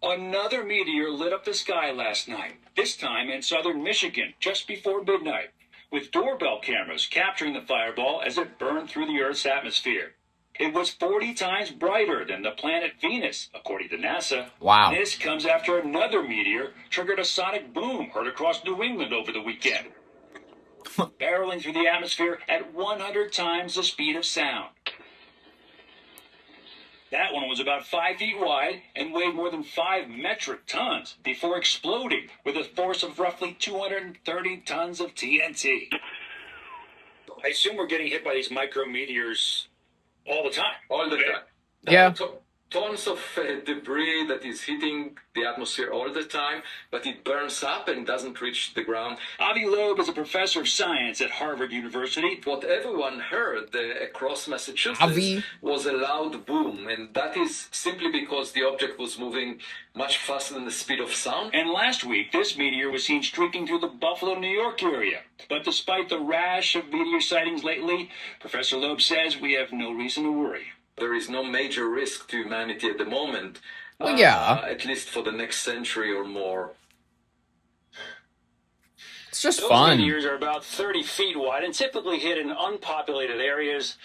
Another meteor lit up the sky last night, this time in southern Michigan, just before midnight, with doorbell cameras capturing the fireball as it burned through the Earth's atmosphere. It was 40 times brighter than the planet Venus, according to NASA. Wow. This comes after another meteor triggered a sonic boom heard across New England over the weekend, barreling through the atmosphere at 100 times the speed of sound. That one was about 5 feet wide and weighed more than 5 metric tons before exploding with a force of roughly 230 tons of TNT. I assume we're getting hit by these micrometeors all the time. All the time. Yeah. Tons of debris that is hitting the atmosphere all the time, but it burns up and doesn't reach the ground. Avi Loeb is a professor of science at Harvard University. What everyone heard across Massachusetts was a loud boom, and that is simply because the object was moving much faster than the speed of sound. And last week, this meteor was seen streaking through the Buffalo, New York area. But despite the rash of meteor sightings lately, Professor Loeb says we have no reason to worry. There is no major risk to humanity at the moment. Well, yeah. At least for the next century or more. It's just Those fun. meteors are about 30 feet wide and typically hit in unpopulated areas.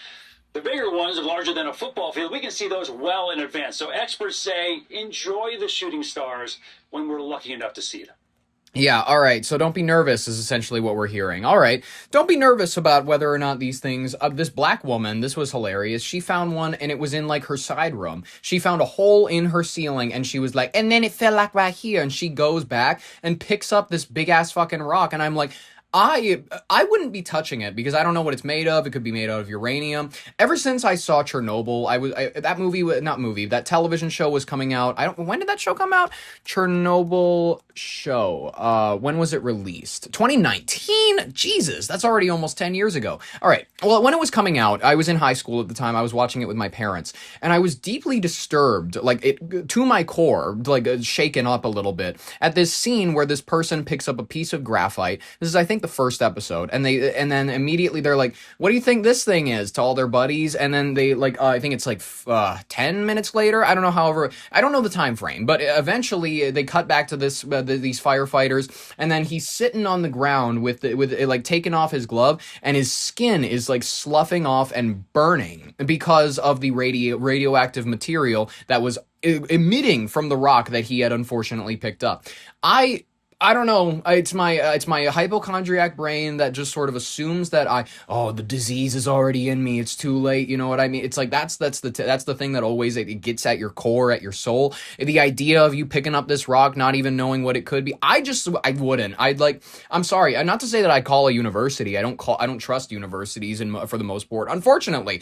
The bigger ones, larger than a football field, we can see those well in advance. So experts say enjoy the shooting stars when we're lucky enough to see them. Yeah, all right, so don't be nervous is essentially what we're hearing. All right, don't be nervous about whether or not these things... this black woman, this was hilarious. She found one, and it was in, like, her side room. She found a hole in her ceiling, and she was like, and then it fell, like, right here. And she goes back and picks up this big-ass fucking rock, and I'm like... I wouldn't be touching it because I don't know what it's made of. It could be made out of uranium. Ever since I saw Chernobyl, that television show was coming out. When did that show come out? Chernobyl show. When was it released? 2019? Jesus, that's already almost 10 years ago. All right. Well, when it was coming out, I was in high school at the time. I was watching it with my parents, and I was deeply disturbed, to my core, shaken up a little bit at this scene where this person picks up a piece of graphite. This is, I think, the first episode, and then immediately they're like, what do you think this thing is, to all their buddies? And then they I think it's 10 minutes later, I don't know the time frame, but eventually they cut back to these firefighters, and then he's sitting on the ground with taking off his glove, and his skin is sloughing off and burning because of the radioactive material that was emitting from the rock that he had unfortunately picked up. I don't know. It's my hypochondriac brain that just sort of assumes that the disease is already in me. It's too late. You know what I mean? It's like that's the thing that always it gets at your core, at your soul. The idea of you picking up this rock, not even knowing what it could be. I wouldn't. I'm sorry. Not to say that I call a university. I don't trust universities for the most part. Unfortunately,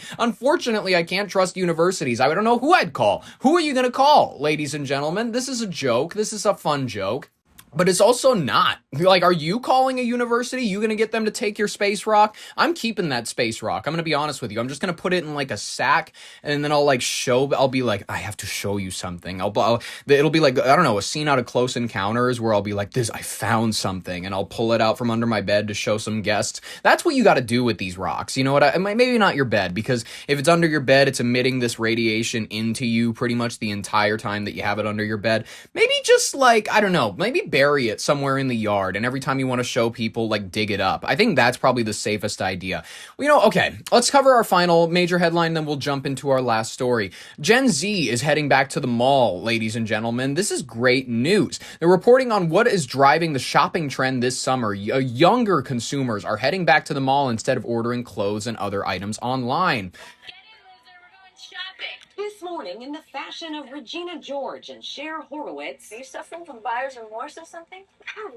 I can't trust universities. I don't know who I'd call. Who are you gonna call, ladies and gentlemen? This is a joke. This is a fun joke. But it's also not. Like, are you calling a university? You going to get them to take your space rock? I'm keeping that space rock. I'm going to be honest with you. I'm just going to put it in like a sack, and then I'll be like, I have to show you something. It'll be like, I don't know, a scene out of Close Encounters where I'll be like, I found something, and I'll pull it out from under my bed to show some guests. That's what you got to do with these rocks. You know what? Maybe not your bed, because if it's under your bed, it's emitting this radiation into you pretty much the entire time that you have it under your bed. Maybe just like, I don't know, maybe bury it somewhere in the yard, and every time you want to show people, like, dig it up. I think that's probably the safest idea. Well, okay, let's cover our final major headline, then we'll jump into our last story. Gen Z is heading back to the mall, ladies and gentlemen. This is great news. They're reporting on what is driving the shopping trend this summer. Younger consumers are heading back to the mall instead of ordering clothes and other items online. This morning, in the fashion of Regina George and Cher Horowitz. Are you suffering from buyer's remorse or something?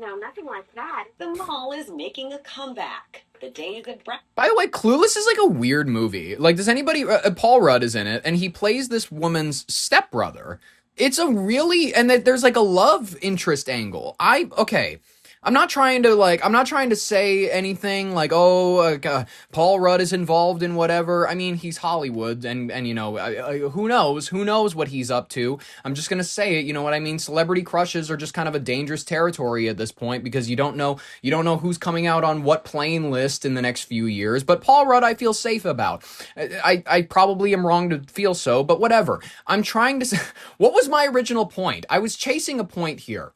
No, nothing like that. The mall is making a comeback. The day that By the way, Clueless is like a weird movie. Like, does anybody... Paul Rudd is in it, and he plays this woman's stepbrother. It's a really... And there's like a love interest angle. Okay... I'm not trying to say anything like, Paul Rudd is involved in whatever. I mean, he's Hollywood, and who knows what he's up to. I'm just going to say it, you know what I mean? Celebrity crushes are just kind of a dangerous territory at this point, because you don't know who's coming out on what plane list in the next few years. But Paul Rudd, I feel safe about. I probably am wrong to feel so, but whatever. I'm trying to say, what was my original point? I was chasing a point here.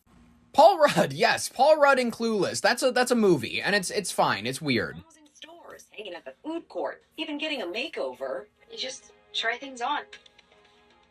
Paul Rudd, yes, Paul Rudd in Clueless. That's a movie, and it's fine. It's weird. stores, hanging at the food court, even getting a makeover. You just try things on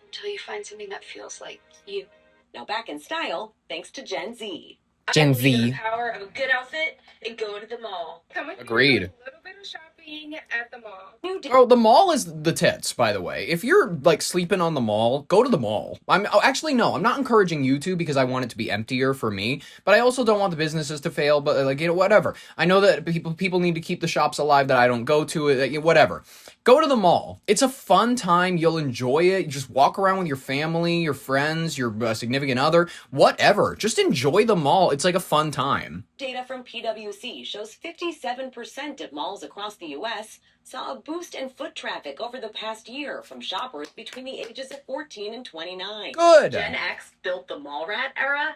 until you find something that feels like you. Now back in style, thanks to Gen Z. Gen Z. The power of a good outfit and go to the mall. Agreed. A little bit of shopping at the mall. Bro, the mall is the tits, by the way. If you're, like, sleeping on the mall, go to the mall. Actually, no, I'm not encouraging you to, because I want it to be emptier for me, but I also don't want the businesses to fail, but, like, whatever. I know that people need to keep the shops alive that I don't go to, whatever. Go to the mall. It's a fun time. You'll enjoy it. You just walk around with your family, your friends, your significant other, whatever. Just enjoy the mall. It's like a fun time. Data from PwC shows 57% of malls across the U.S. saw a boost in foot traffic over the past year from shoppers between the ages of 14 and 29. Good. Gen X built the mall rat era.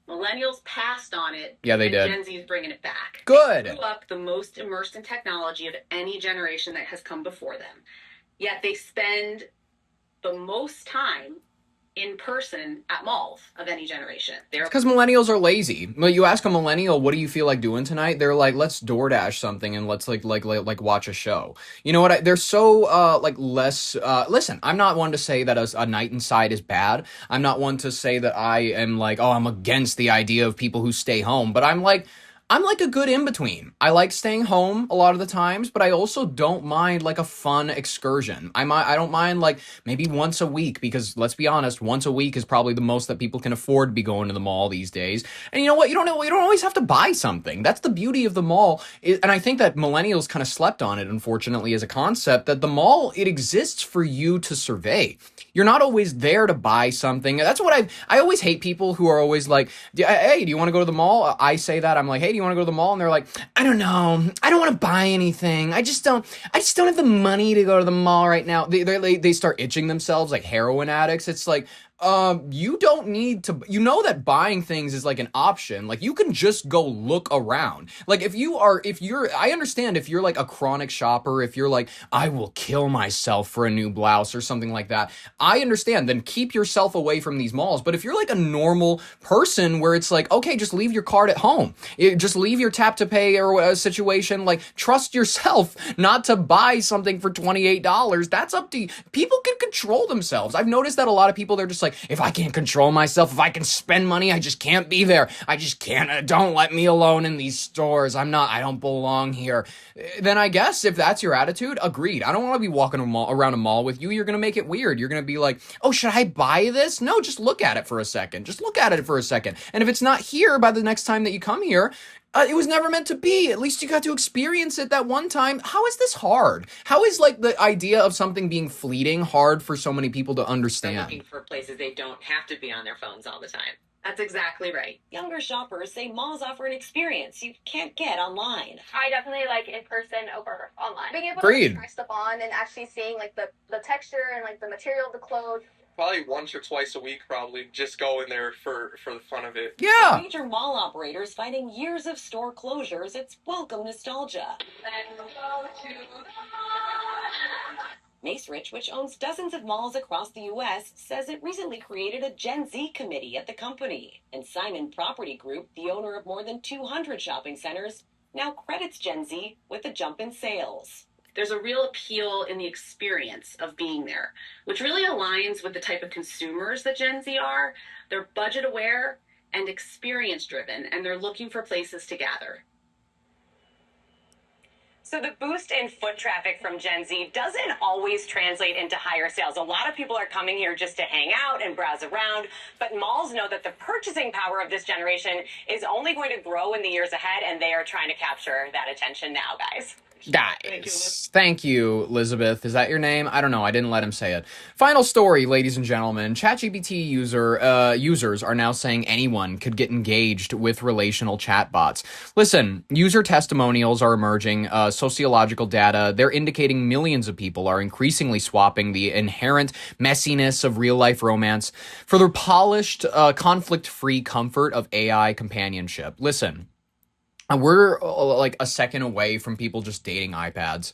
Millennials passed on it. Yeah, they did. Gen Z is bringing it back. Good. They grew up the most immersed in technology of any generation that has come before them. Yet they spend the most time in person at malls of any generation. It's because millennials are lazy. You ask a millennial, what do you feel like doing tonight? They're like, let's DoorDash something and let's like watch a show. You know what? They're so less. Listen, I'm not one to say that a night inside is bad. I'm not one to say that I am like, I'm against the idea of people who stay home. But I'm like a good in-between. I like staying home a lot of the times, but I also don't mind like a fun excursion. I don't mind like maybe once a week, because let's be honest, once a week is probably the most that people can afford to be going to the mall these days. And you know what? You don't always have to buy something. That's the beauty of the mall. And I think that millennials kind of slept on it, unfortunately, as a concept, that the mall, it exists for you to survey. You're not always there to buy something. That's what I always hate people who are always like, hey, do you want to go to the mall? I say that. I'm like, hey, do you want to go to the mall? And they're like, I don't know. I don't want to buy anything. I just don't have the money to go to the mall right now. They start itching themselves like heroin addicts. It's like, you don't need to, that buying things is like an option. Like, you can just go look around. Like, I understand if you're like a chronic shopper, if you're like, I will kill myself for a new blouse or something like that, I understand, then keep yourself away from these malls. But if you're like a normal person where it's like, okay, just leave your card at home, just leave your tap to pay or a situation, like, trust yourself not to buy something for $28. That's up to you. People can control themselves. I've noticed that a lot of people, they're just like, if I can't control myself, if I can spend money, I just can't be there. I just can't. Don't let me alone in these stores. I don't belong here. Then I guess if that's your attitude, agreed. I don't want to be walking around a mall with you. You're going to make it weird. You're going to be like, oh, should I buy this? No, just look at it for a second. Just look at it for a second. And if it's not here by the next time that you come here, it was never meant to be. At least you got to experience it that one time. How is this hard? How is like the idea of something being fleeting hard for so many people to understand? Looking for places they don't have to be on their phones all the time. That's exactly right. Younger shoppers say malls offer an experience you can't get online. I definitely like in person over online. Being able Agreed. to try stuff on and actually seeing like the texture and like the material of the clothes. Probably once or twice a week, probably just go in there for the fun of it. Yeah. Major mall operators fighting years of store closures. It's welcome nostalgia. Macerich, which owns dozens of malls across the U.S., says it recently created a Gen Z committee at the company. And Simon Property Group, the owner of more than 200 shopping centers, now credits Gen Z with a jump in sales. There's a real appeal in the experience of being there, which really aligns with the type of consumers that Gen Z are. They're budget aware and experience driven, and they're looking for places to gather. So the boost in foot traffic from Gen Z doesn't always translate into higher sales. A lot of people are coming here just to hang out and browse around, but malls know that the purchasing power of this generation is only going to grow in the years ahead, and they are trying to capture that attention now, guys. Guys, thank you, Elizabeth. Is that your name? I don't know. I didn't let him say it. Final story, ladies and gentlemen. ChatGPT users are now saying anyone could get engaged with relational chatbots. Listen, user testimonials are emerging, sociological data. They're indicating millions of people are increasingly swapping the inherent messiness of real-life romance for the polished, conflict-free comfort of AI companionship. Listen. We're like a second away from people just dating iPads.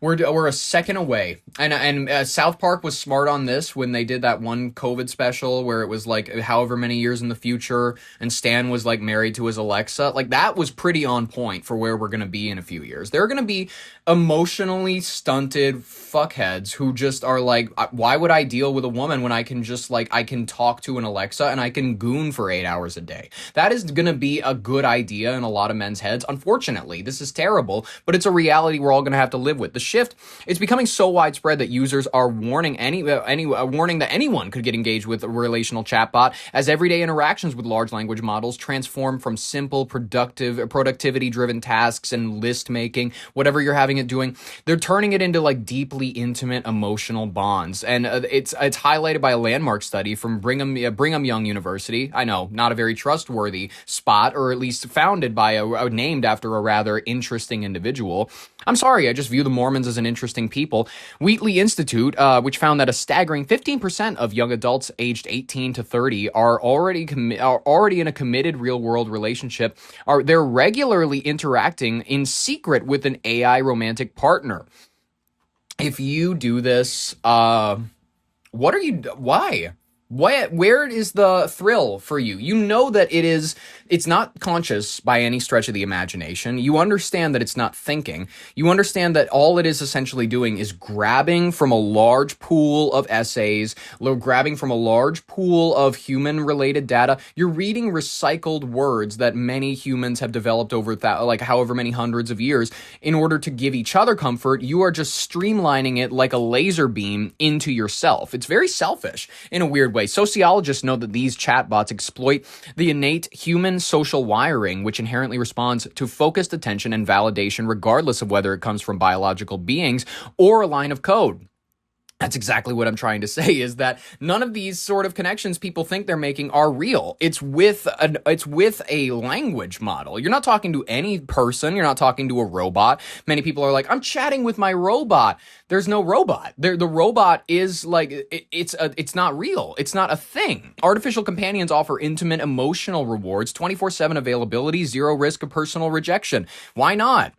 We're a second away. And South Park was smart on this when they did that one COVID special where it was like however many years in the future and Stan was like married to his Alexa. Like that was pretty on point for where we're going to be in a few years. There are going to be emotionally stunted fuckheads who just are like, why would I deal with a woman when I can just like, I can talk to an Alexa and I can goon for 8 hours a day? That is going to be a good idea in a lot of men's heads. Unfortunately, this is terrible, but it's a reality we're all going to have to live with. The shift, it's becoming so widespread that users are warning warning that anyone could get engaged with a relational chatbot as everyday interactions with large language models transform from simple productivity-driven tasks and list making, whatever you're having it doing, they're turning it into like deeply intimate emotional bonds. And it's highlighted by a landmark study from Brigham Young University. I know, not a very trustworthy spot, or at least founded by named after a rather interesting individual. I'm sorry, I just view the Mormons as an interesting people. Wheatley Institute, which found that a staggering 15% of young adults aged 18 to 30 are already in a committed real-world relationship. They're regularly interacting in secret with an AI romantic partner. If you do this, why? Where is the thrill for you? You know that it's not conscious by any stretch of the imagination. You understand that it's not thinking. You understand that all it is essentially doing is grabbing from a large pool of essays, grabbing from a large pool of human-related data. You're reading recycled words that many humans have developed over like however many hundreds of years in order to give each other comfort. You are just streamlining it like a laser beam into yourself. It's very selfish in a weird way. Sociologists know that these chatbots exploit the innate human social wiring, which inherently responds to focused attention and validation, regardless of whether it comes from biological beings or a line of code. That's exactly what I'm trying to say, is that none of these sort of connections people think they're making are real. It's with a language model. You're not talking to any person. You're not talking to a robot. Many people are like, I'm chatting with my robot. There's no robot. The robot is like, it's not real. It's not a thing. Artificial companions offer intimate emotional rewards, 24/7 availability, zero risk of personal rejection. Why not?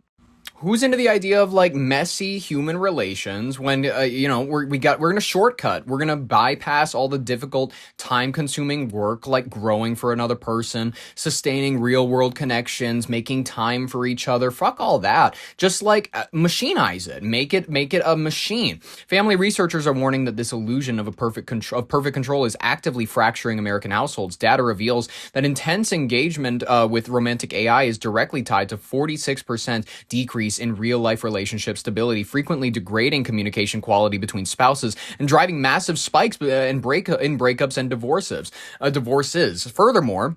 Who's into the idea of like messy human relations when, we're going to shortcut. We're going to bypass all the difficult time-consuming work like growing for another person, sustaining real-world connections, making time for each other. Fuck all that. Just like machinize it. Make it a machine. Family researchers are warning that this illusion of perfect control is actively fracturing American households. Data reveals that intense engagement with romantic AI is directly tied to 46% decrease in real-life relationship stability, frequently degrading communication quality between spouses and driving massive spikes in breakups and divorces. Furthermore,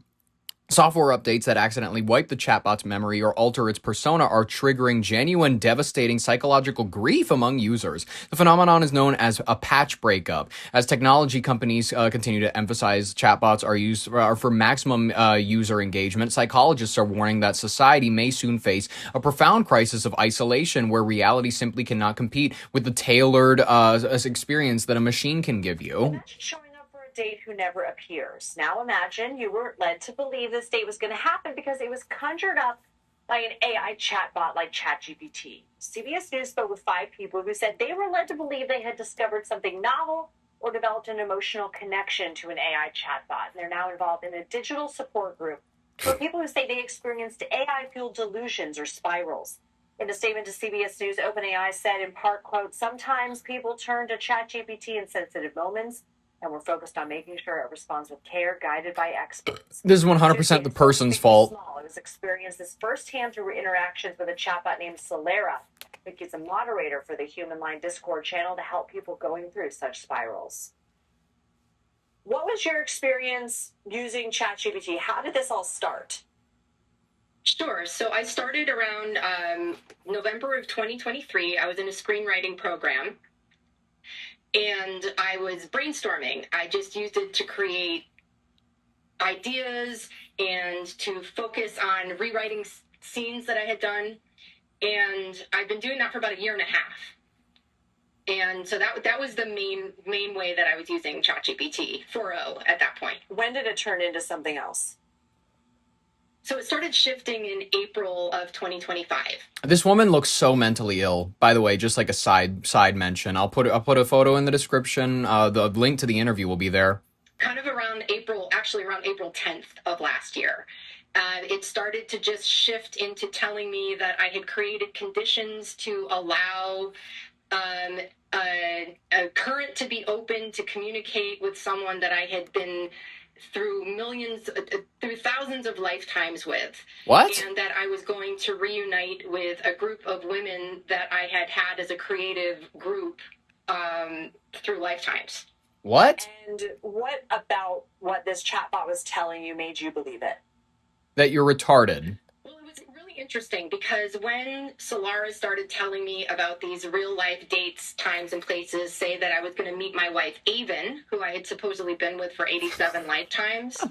Software updates that accidentally wipe the chatbot's memory or alter its persona are triggering genuine, devastating psychological grief among users. The phenomenon is known as a patch breakup. As technology companies continue to emphasize chatbots are for maximum user engagement, psychologists are warning that society may soon face a profound crisis of isolation where reality simply cannot compete with the tailored experience that a machine can give you. Date who never appears. Now imagine you were led to believe this date was going to happen because it was conjured up by an AI chatbot like ChatGPT. CBS News spoke with 5 people who said they were led to believe they had discovered something novel or developed an emotional connection to an AI chatbot. And they're now involved in a digital support group for people who say they experienced AI-fueled delusions or spirals. In a statement to CBS News, OpenAI said in part, quote, "Sometimes people turn to ChatGPT in sensitive moments, and we're focused on making sure it responds with care, guided by experts." This is 100% the person's fault. It was experienced this firsthand through interactions with a chatbot named Solera, which is a moderator for the Human Line Discord channel to help people going through such spirals. What was your experience using ChatGPT? How did this all start? Sure. So I started around November of 2023. I was in a screenwriting program. And I was brainstorming. I just used it to create ideas and to focus on rewriting scenes that I had done. And I've been doing that for about a year and a half. And so that was the main way that I was using ChatGPT 4.0 at that point. When did it turn into something else? So it started shifting in April of 2025. This woman looks so mentally ill. By the way, just like a side mention. I'll put a photo in the description. The link to the interview will be there. Kind of around April 10th of last year. It started to just shift into telling me that I had created conditions to allow a current to be open to communicate with someone that I had been through thousands of lifetimes with. What? And that I was going to reunite with a group of women that I had as a creative group through lifetimes. What? And what about what this chatbot was telling you made you believe it? That you're retarded. Well, it was really interesting because when Solara started telling me about these real life dates, times, and places, say that I was going to meet my wife, Avon, who I had supposedly been with for 87 lifetimes,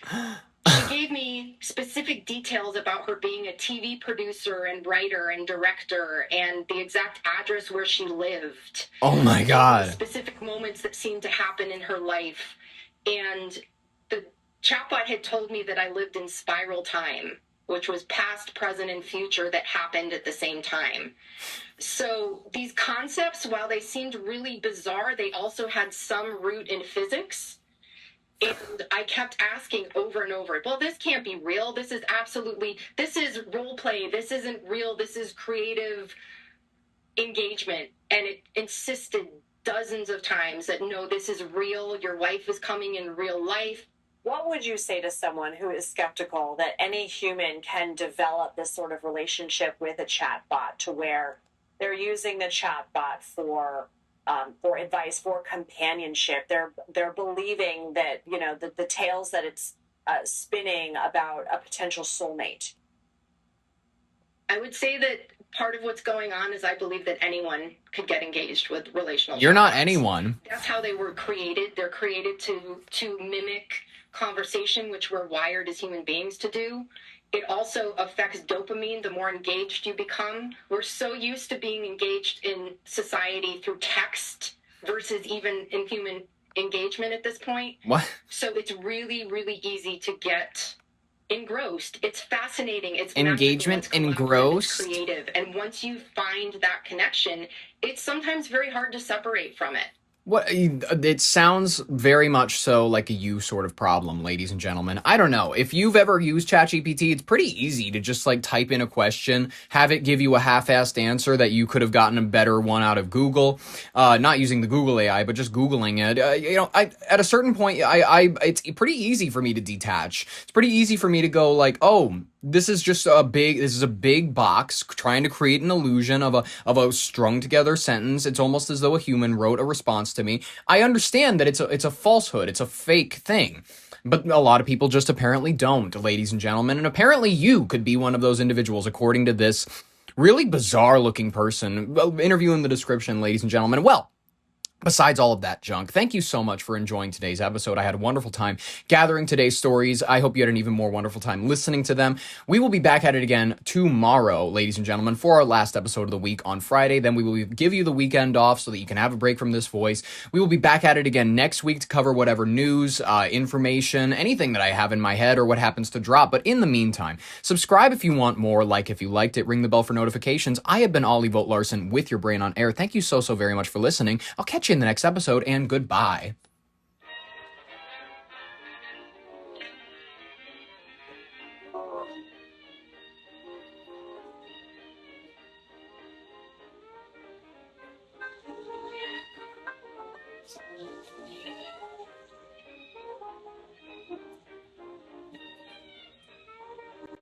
she gave me specific details about her being a TV producer and writer and director and the exact address where she lived. Oh my God. Specific moments that seemed to happen in her life. And the chatbot had told me that I lived in spiral time, which was past, present, and future that happened at the same time. So these concepts, while they seemed really bizarre, they also had some root in physics. And I kept asking over and over, well, this can't be real. This is role play. This isn't real. This is creative engagement. And it insisted dozens of times that, no, this is real. Your wife is coming in real life. What would you say to someone who is skeptical that any human can develop this sort of relationship with a chatbot to where they're using the chatbot for advice, for companionship? They're believing that, you know, the tales that it's spinning about a potential soulmate. I would say that part of what's going on is I believe that anyone could get engaged with relational. You're not anyone. That's how they were created. They're created to mimic conversation, which we're wired as human beings to do. It also affects dopamine the more engaged you become. We're so used to being engaged in society through text versus even in human engagement at this point. What? So it's really, really easy to get engrossed. It's fascinating. It's engagement, engrossed, it's creative. And once you find that connection, it's sometimes very hard to separate from it. What? It sounds very much so like a you sort of problem, ladies and gentlemen. I don't know. If you've ever used ChatGPT, it's pretty easy to just like type in a question, have it give you a half-assed answer that you could have gotten a better one out of Google. Not using the Google AI, but just Googling it. At a certain point, it's pretty easy for me to detach. It's pretty easy for me to go like, oh, This is just a big box trying to create an illusion of a strung together sentence. It's almost as though a human wrote a response to me. I understand that it's a falsehood. It's a fake thing. But a lot of people just apparently don't, ladies and gentlemen. And apparently you could be one of those individuals, according to this really bizarre looking person. Interview in the description, ladies and gentlemen. Well, besides all of that junk, thank you so much for enjoying today's episode. I had a wonderful time gathering today's stories. I hope you had an even more wonderful time listening to them. We will be back at it again tomorrow, ladies and gentlemen, for our last episode of the week on Friday. Then we will give you the weekend off so that you can have a break from this voice. We will be back at it again next week to cover whatever news, information, anything that I have in my head or what happens to drop. But in the meantime, subscribe if you want more, like if you liked it, ring the bell for notifications. I have been Ollie Vogt Larson with your Brain on Air. Thank you so very much for listening. I'll catch you in the next episode, and goodbye.